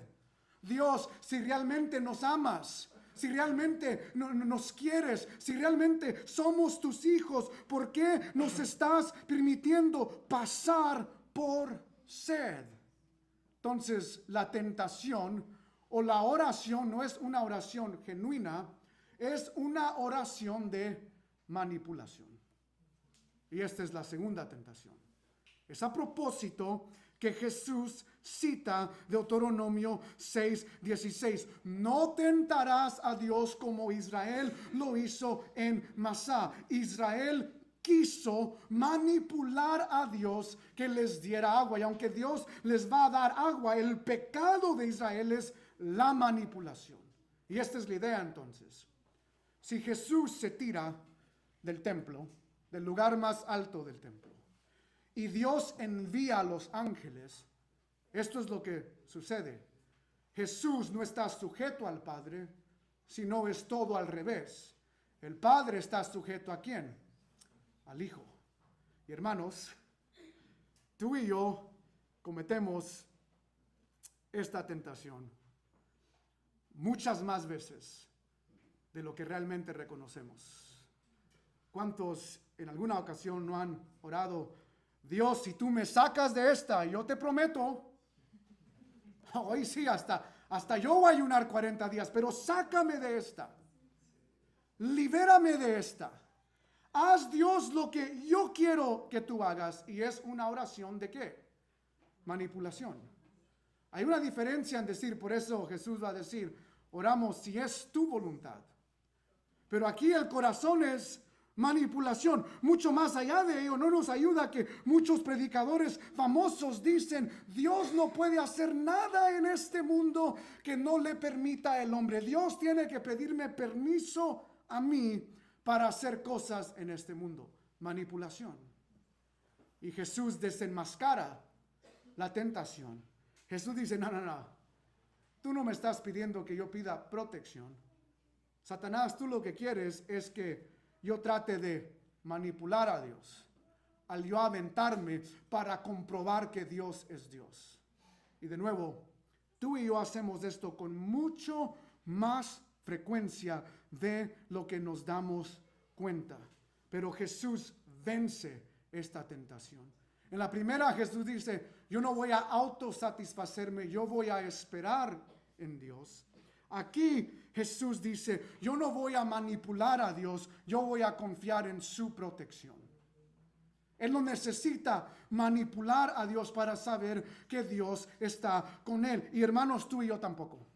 Dios, si realmente nos amas, si realmente nos quieres, si realmente somos tus hijos, ¿por qué nos estás permitiendo pasar por sed? Entonces, la tentación o la oración no es una oración genuina, es una oración de manipulación. Y esta es la segunda tentación. Es a propósito que Jesús cita Deuteronomio 6:16. No tentarás a Dios como Israel lo hizo en Masá. Israel quiso manipular a Dios que les diera agua. Y aunque Dios les va a dar agua, el pecado de Israel es la manipulación. Y esta es la idea entonces. Si Jesús se tira del templo, del lugar más alto del templo, y Dios envía a los ángeles, esto es lo que sucede. Jesús no está sujeto al Padre, sino es todo al revés. El Padre está sujeto ¿a quién? Al Hijo. Y hermanos, tú y yo cometemos esta tentación muchas más veces de lo que realmente reconocemos. ¿Cuántos en alguna ocasión no han orado, Dios, si tú me sacas de esta, yo te prometo, hoy sí, hasta yo voy a ayunar 40 días, pero sácame de esta, libérame de esta, haz Dios lo que yo quiero que tú hagas? Y es una oración ¿de qué? Manipulación. Hay una diferencia en decir, por eso Jesús va a decir, oramos si es tu voluntad. Pero aquí el corazón es manipulación. Mucho más allá de ello, no nos ayuda que muchos predicadores famosos dicen, Dios no puede hacer nada en este mundo que no le permita el hombre. Dios tiene que pedirme permiso a mí para hacer cosas en este mundo. Manipulación. Y Jesús desenmascara la tentación. Jesús dice, no. Tú no me estás pidiendo que yo pida protección. Satanás, tú lo que quieres es que yo trate de manipular a Dios, al yo aventarme para comprobar que Dios es Dios. Y de nuevo, tú y yo hacemos esto con mucho más frecuencia de lo que nos damos cuenta. Pero Jesús vence esta tentación. En la primera Jesús dice, yo no voy a autosatisfacerme, yo voy a esperar en Dios. Aquí Jesús dice, yo no voy a manipular a Dios, yo voy a confiar en su protección. Él no necesita manipular a Dios para saber que Dios está con él. Y hermanos, tú y yo tampoco.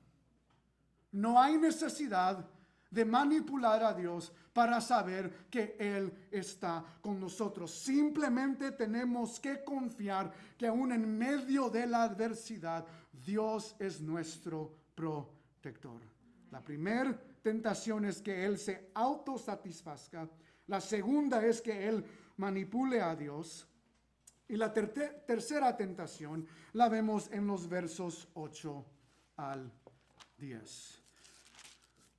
No hay necesidad de manipular a Dios para saber que Él está con nosotros. Simplemente tenemos que confiar que aún en medio de la adversidad, Dios es nuestro protector. La primera tentación es que Él se autosatisfazca. La segunda es que Él manipule a Dios. Y la tercera tentación la vemos en los versos 8 al 10.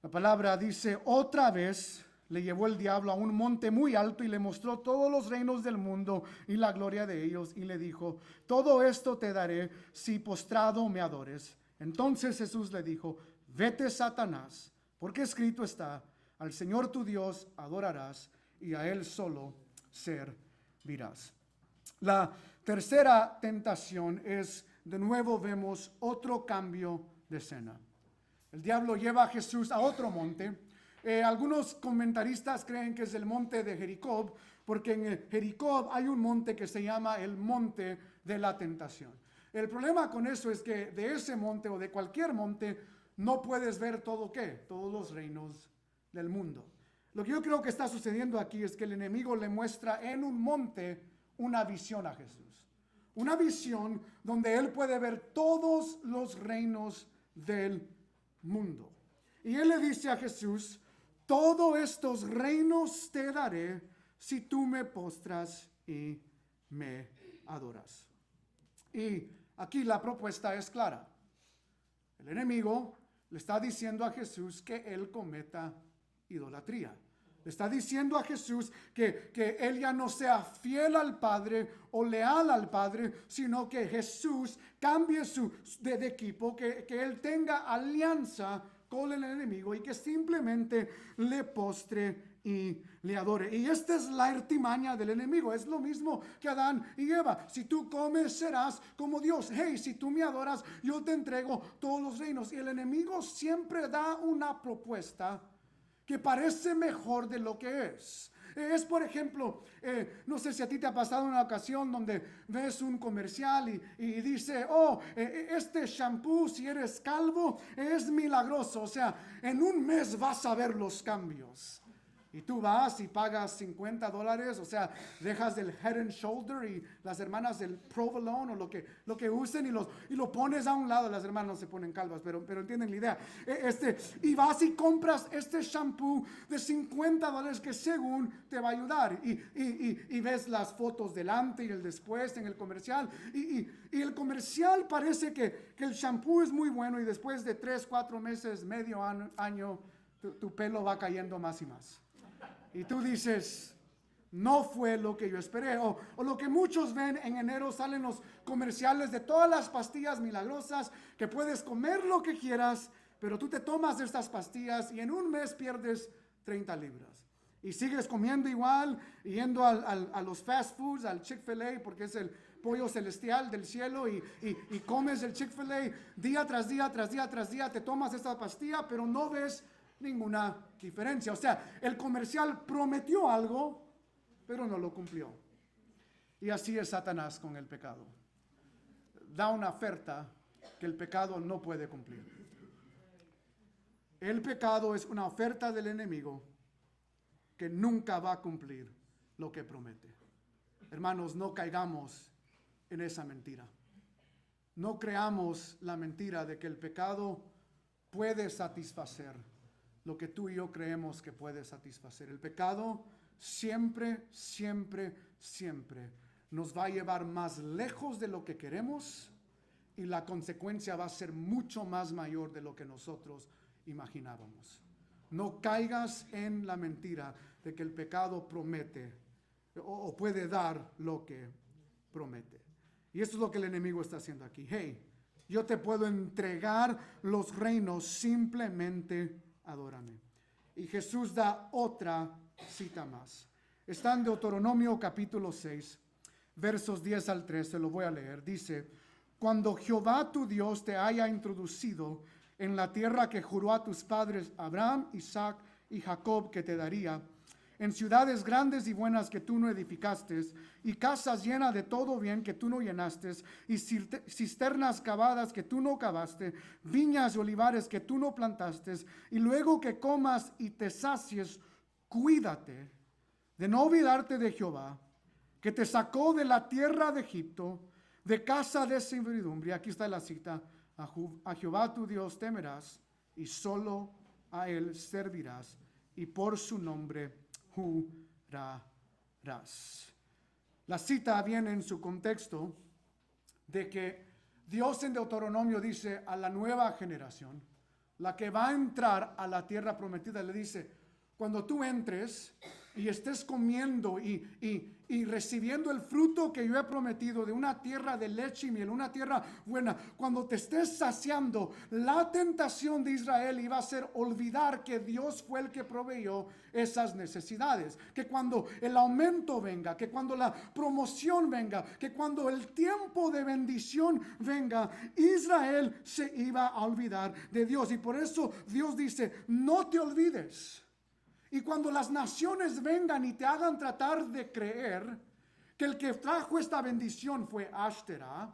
La palabra dice, otra vez le llevó el diablo a un monte muy alto y le mostró todos los reinos del mundo y la gloria de ellos. Y le dijo, todo esto te daré si postrado me adores. Entonces Jesús le dijo, vete, Satanás, porque escrito está, al Señor tu Dios adorarás y a Él solo servirás. La tercera tentación es, de nuevo vemos otro cambio de escena. El diablo lleva a Jesús a otro monte. Algunos comentaristas creen que es el monte de Jericó, porque en Jericó hay un monte que se llama el monte de la tentación. El problema con eso es que de ese monte o de cualquier monte no puedes ver todo todos los reinos del mundo. Lo que yo creo que está sucediendo aquí es que el enemigo le muestra en un monte una visión a Jesús. Una visión donde él puede ver todos los reinos del mundo. Y él le dice a Jesús, todos estos reinos te daré si tú me postras y me adoras. Y aquí la propuesta es clara. El enemigo le está diciendo a Jesús que él cometa idolatría. Le está diciendo a Jesús que él ya no sea fiel al Padre o leal al Padre, sino que Jesús cambie de equipo, que él tenga alianza con el enemigo y que simplemente le postre y le adore. Y esta es la artimaña del enemigo. Es lo mismo que Adán y Eva. Si tú comes, serás como Dios. Hey, si tú me adoras, yo te entrego todos los reinos. Y el enemigo siempre da una propuesta que parece mejor de lo que es. Es, por ejemplo, no sé si a ti te ha pasado una ocasión donde ves un comercial y dice, este shampoo, si eres calvo, es milagroso. O sea, en un mes vas a ver los cambios. Y tú vas y pagas $50, o sea, dejas el Head and Shoulder y las hermanas del Provolone o lo que usen y lo pones a un lado. Las hermanas no se ponen calvas, pero entienden la idea. Y vas y compras este shampoo de $50 que según te va a ayudar. Y ves las fotos delante y el después en el comercial. Y el comercial parece que el shampoo es muy bueno y después de 3, 4 meses, medio año, tu pelo va cayendo más y más. Y tú dices, no fue lo que yo esperé. O lo que muchos ven en enero, salen los comerciales de todas las pastillas milagrosas que puedes comer lo que quieras, pero tú te tomas estas pastillas y en un mes pierdes 30 libras. Y sigues comiendo igual, yendo a los fast foods, al Chick-fil-A, porque es el pollo celestial del cielo, y comes el Chick-fil-A día tras día, tras día, tras día, te tomas esta pastilla, pero no ves ninguna diferencia. O sea, el comercial prometió algo, pero no lo cumplió. Y así es Satanás con el pecado. Da una oferta que el pecado no puede cumplir. El pecado es una oferta del enemigo que nunca va a cumplir lo que promete. Hermanos, no caigamos en esa mentira. No creamos la mentira de que el pecado puede satisfacer lo que tú y yo creemos que puede satisfacer. El pecado siempre, siempre, siempre nos va a llevar más lejos de lo que queremos y la consecuencia va a ser mucho más mayor de lo que nosotros imaginábamos. No caigas en la mentira de que el pecado promete o puede dar lo que promete. Y esto es lo que el enemigo está haciendo aquí. Hey, yo te puedo entregar los reinos, simplemente adórame. Y Jesús da otra cita más. Está en Deuteronomio capítulo 6, versos 10 al 13, lo voy a leer. Dice: cuando Jehová tu Dios te haya introducido en la tierra que juró a tus padres Abraham, Isaac y Jacob que te daría, en ciudades grandes y buenas que tú no edificaste, y casas llenas de todo bien que tú no llenaste, y cisternas cavadas que tú no cavaste, viñas y olivares que tú no plantaste, y luego que comas y te sacies, cuídate de no olvidarte de Jehová, que te sacó de la tierra de Egipto, de casa de servidumbre. Aquí está la cita: a Jehová tu Dios temerás, y solo a él servirás, y por su nombre jurarás. La cita viene en su contexto de que Dios en Deuteronomio dice a la nueva generación, la que va a entrar a la tierra prometida, le dice: cuando tú entres y estés comiendo y recibiendo el fruto que yo he prometido de una tierra de leche y miel, una tierra buena, cuando te estés saciando, la tentación de Israel iba a ser olvidar que Dios fue el que proveyó esas necesidades. Que cuando el aumento venga, que cuando la promoción venga, que cuando el tiempo de bendición venga, Israel se iba a olvidar de Dios. Y por eso Dios dice: no te olvides. Y cuando las naciones vengan y te hagan tratar de creer que el que trajo esta bendición fue Ashtoreth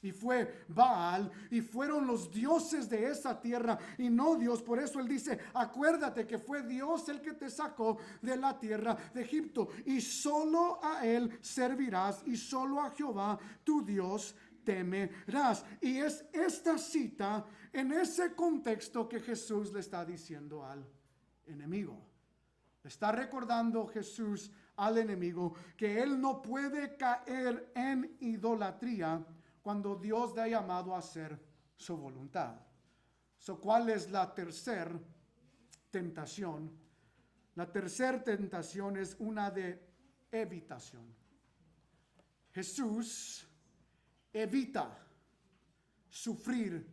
y fue Baal y fueron los dioses de esa tierra y no Dios, por eso él dice: acuérdate que fue Dios el que te sacó de la tierra de Egipto, y solo a él servirás y solo a Jehová tu Dios temerás. Y es esta cita en ese contexto que Jesús le está diciendo al enemigo. Está recordando Jesús al enemigo que él no puede caer en idolatría cuando Dios le ha llamado a hacer su voluntad. ¿Cuál es la tercera tentación? La tercera tentación es una de evitación. Jesús evita sufrir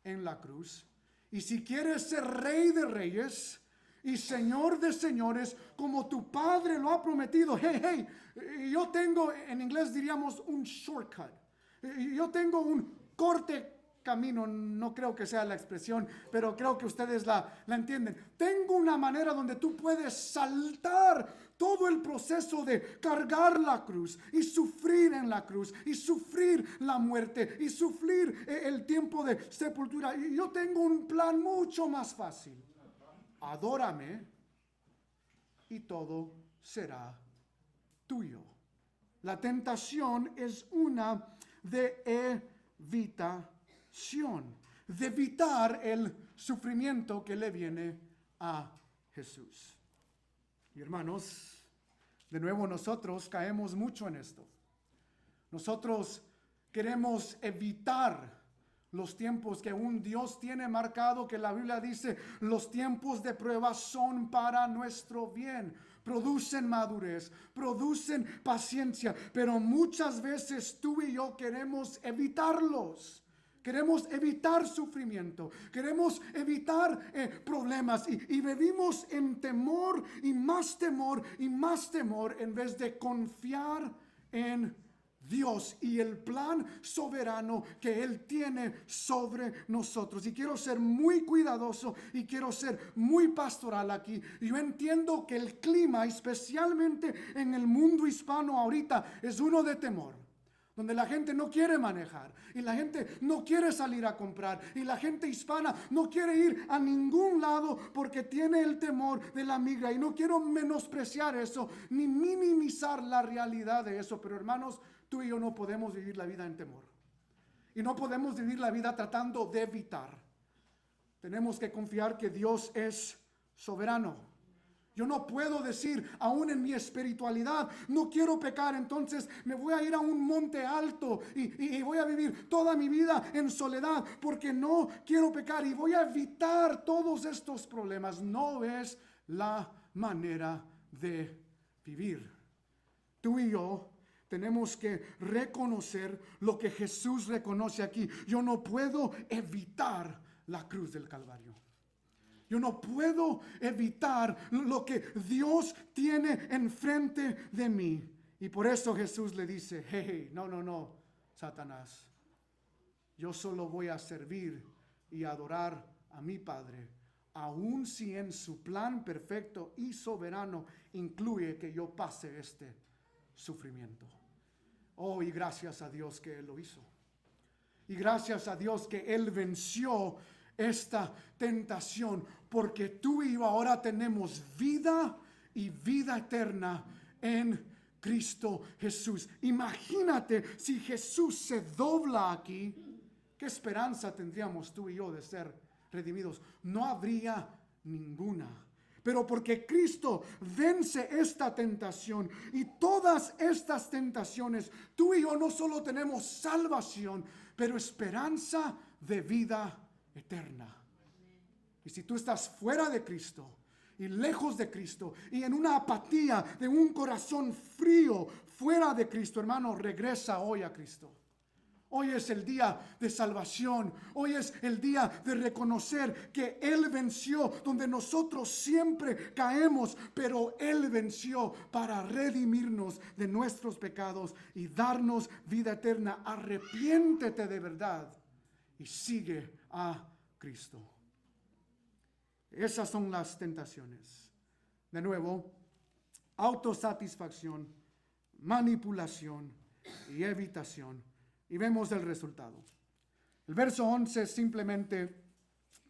en la cruz. Y si quieres ser rey de reyes y Señor de señores, como tu Padre lo ha prometido, yo tengo, en inglés diríamos, un shortcut. Yo tengo un corte camino, no creo que sea la expresión, pero creo que ustedes la entienden. Tengo una manera donde tú puedes saltar todo el proceso de cargar la cruz y sufrir en la cruz y sufrir la muerte y sufrir el tiempo de sepultura. Y yo tengo un plan mucho más fácil. Adórame y todo será tuyo. La tentación es una de evitación, de evitar el sufrimiento que le viene a Jesús. Y hermanos, de nuevo nosotros caemos mucho en esto. Nosotros queremos evitar los tiempos que un Dios tiene marcado, que la Biblia dice: los tiempos de prueba son para nuestro bien. Producen madurez, producen paciencia, pero muchas veces tú y yo queremos evitarlos. Queremos evitar sufrimiento, queremos evitar problemas y vivimos en temor y más temor y más temor en vez de confiar en Dios y el plan soberano que Él tiene sobre nosotros. Y quiero ser muy cuidadoso y quiero ser muy pastoral aquí. Yo entiendo que el clima, especialmente en el mundo hispano ahorita, es uno de temor, donde la gente no quiere manejar y la gente no quiere salir a comprar y la gente hispana no quiere ir a ningún lado porque tiene el temor de la migra. Y no quiero menospreciar eso ni minimizar la realidad de eso, pero hermanos, tú y yo no podemos vivir la vida en temor y no podemos vivir la vida tratando de evitar. Tenemos que confiar que Dios es soberano. Yo no puedo decir, aún en mi espiritualidad, no quiero pecar, entonces me voy a ir a un monte alto y voy a vivir toda mi vida en soledad porque no quiero pecar y voy a evitar todos estos problemas. No es la manera de vivir. Tú y yo tenemos que reconocer lo que Jesús reconoce aquí. Yo no puedo evitar la cruz del Calvario. Yo no puedo evitar lo que Dios tiene enfrente de mí. Y por eso Jesús le dice, hey, no, Satanás. Yo solo voy a servir y adorar a mi Padre, aun si en su plan perfecto y soberano incluye que yo pase este sufrimiento. Oh, y gracias a Dios que Él lo hizo. Y gracias a Dios que Él venció esta tentación, porque tú y yo ahora tenemos vida y vida eterna en Cristo Jesús. Imagínate si Jesús se dobla aquí, ¿qué esperanza tendríamos tú y yo de ser redimidos? No habría ninguna. Pero porque Cristo vence esta tentación y todas estas tentaciones, tú y yo no solo tenemos salvación, pero esperanza de vida eterna. Y si tú estás fuera de Cristo y lejos de Cristo y en una apatía de un corazón frío fuera de Cristo, hermano, regresa hoy a Cristo. Hoy es el día de salvación. Hoy es el día de reconocer que Él venció donde nosotros siempre caemos, pero Él venció para redimirnos de nuestros pecados y darnos vida eterna. Arrepiéntete de verdad y sigue a Cristo. Esas son las tentaciones. De nuevo, autosatisfacción, manipulación y evitación. Y vemos el resultado. El verso 11 simplemente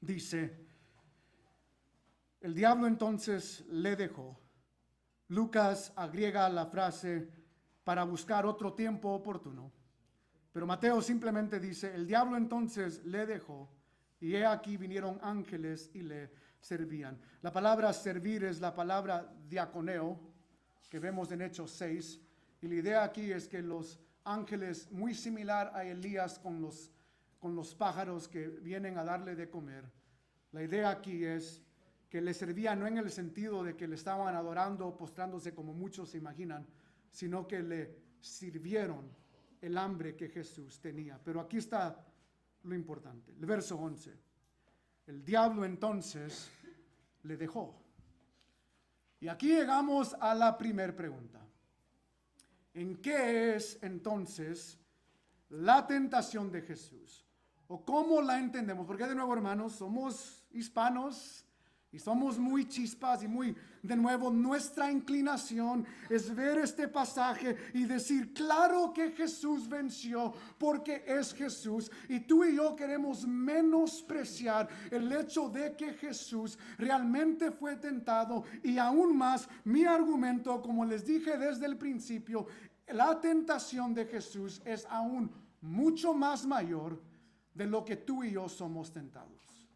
dice, el diablo entonces le dejó. Lucas agrega la frase para buscar otro tiempo oportuno. Pero Mateo simplemente dice, el diablo entonces le dejó y he aquí vinieron ángeles y le servían. La palabra servir es la palabra diaconeo que vemos en Hechos 6. Y la idea aquí es que los ángeles, muy similar a Elías con los pájaros que vienen a darle de comer. La idea aquí es que le servían no en el sentido de que le estaban adorando o postrándose como muchos se imaginan, sino que le sirvieron el hambre que Jesús tenía. Pero aquí está lo importante, el verso 11. El diablo entonces le dejó. Y aquí llegamos a la primera pregunta. ¿En qué es entonces la tentación de Jesús? ¿O cómo la entendemos? Porque de nuevo, hermanos, somos hispanos y somos muy chispas y muy, de nuevo, nuestra inclinación es ver este pasaje y decir, claro que Jesús venció porque es Jesús. Y tú y yo queremos menospreciar el hecho de que Jesús realmente fue tentado. Y aún más, mi argumento, como les dije desde el principio, la tentación de Jesús es aún mucho más mayor de lo que tú y yo somos tentados.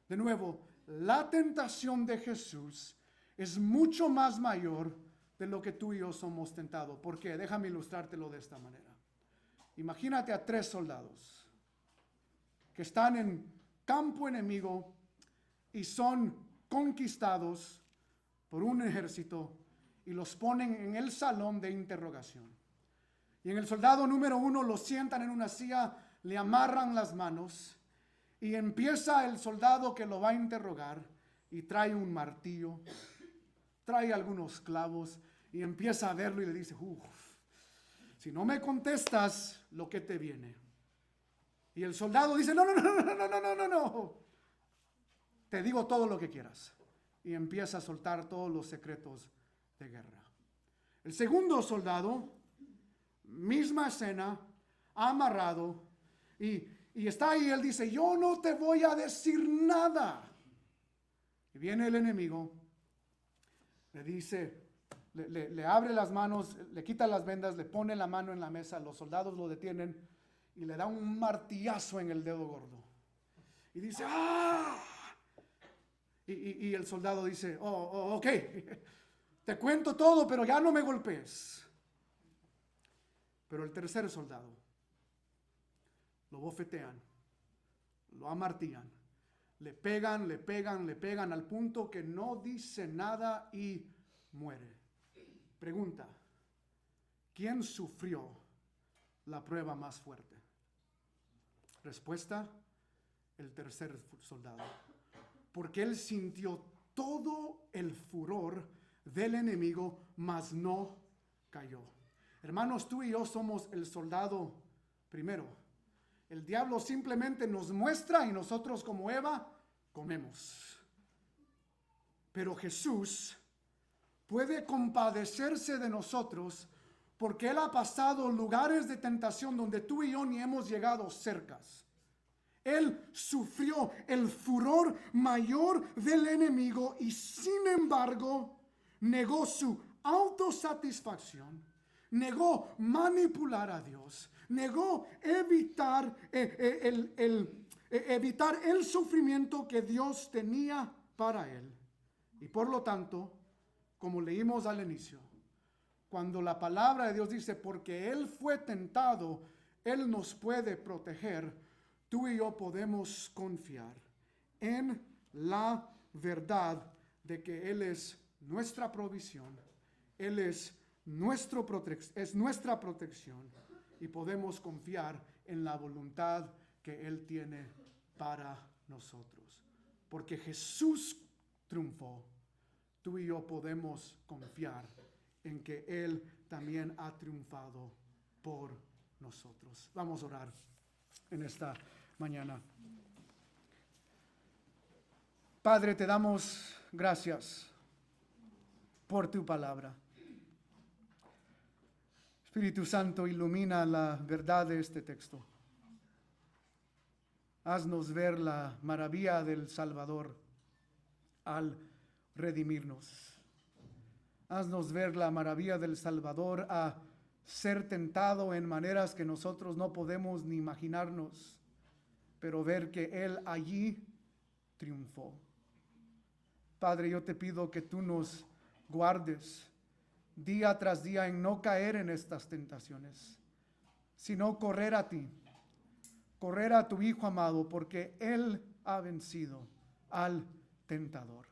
De nuevo, la tentación de Jesús es mucho más mayor de lo que tú y yo somos tentados. ¿Por qué? Déjame ilustrártelo de esta manera. Imagínate a 3 soldados que están en campo enemigo y son conquistados por un ejército y los ponen en el salón de interrogación. Y en el soldado número 1 lo sientan en una silla, le amarran las manos y empieza el soldado que lo va a interrogar y trae un martillo, trae algunos clavos y empieza a verlo y le dice, si no me contestas lo que te viene. Y el soldado dice, no, te digo todo lo que quieras. Y empieza a soltar todos los secretos de guerra. El segundo soldado, misma escena, amarrado, y está ahí. Él dice, yo no te voy a decir nada. Y viene el enemigo, le dice, le abre las manos, le quita las vendas, le pone la mano en la mesa, los soldados lo detienen y le da un martillazo en el dedo gordo. Y dice, ¡ah! Y el soldado dice, ok, te cuento todo, pero ya no me golpees. Pero el tercer soldado, lo bofetean, lo amartillan, le pegan al punto que no dice nada y muere. Pregunta, ¿quién sufrió la prueba más fuerte? Respuesta, el tercer soldado. Porque él sintió todo el furor del enemigo, mas no cayó. Hermanos, tú y yo somos el soldado primero. El diablo simplemente nos muestra y nosotros como Eva comemos. Pero Jesús puede compadecerse de nosotros porque Él ha pasado lugares de tentación donde tú y yo ni hemos llegado cercas. Él sufrió el furor mayor del enemigo y sin embargo negó su autosatisfacción, negó manipular a Dios, negó evitar el sufrimiento que Dios tenía para él. Y por lo tanto, como leímos al inicio, cuando la palabra de Dios dice, porque Él fue tentado, Él nos puede proteger, tú y yo podemos confiar en la verdad de que Él es nuestra provisión, Él es nuestra protección y podemos confiar en la voluntad que Él tiene para nosotros. Porque Jesús triunfó, tú y yo podemos confiar en que Él también ha triunfado por nosotros. Vamos a orar en esta mañana. Padre, te damos gracias por tu palabra. Espíritu Santo, ilumina la verdad de este texto. Haznos ver la maravilla del Salvador al redimirnos. Haznos ver la maravilla del Salvador a ser tentado en maneras que nosotros no podemos ni imaginarnos, pero ver que Él allí triunfó. Padre, yo te pido que tú nos guardes día tras día en no caer en estas tentaciones, sino correr a ti, correr a tu Hijo amado, porque Él ha vencido al tentador.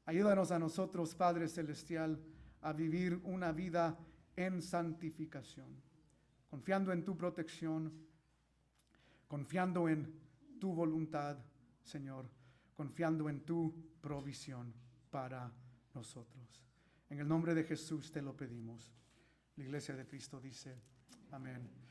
Ayúdanos a nosotros, Padre Celestial, a vivir una vida en santificación, confiando en tu protección, confiando en tu voluntad, Señor, confiando en tu provisión para nosotros. En el nombre de Jesús te lo pedimos. La Iglesia de Cristo dice, amén.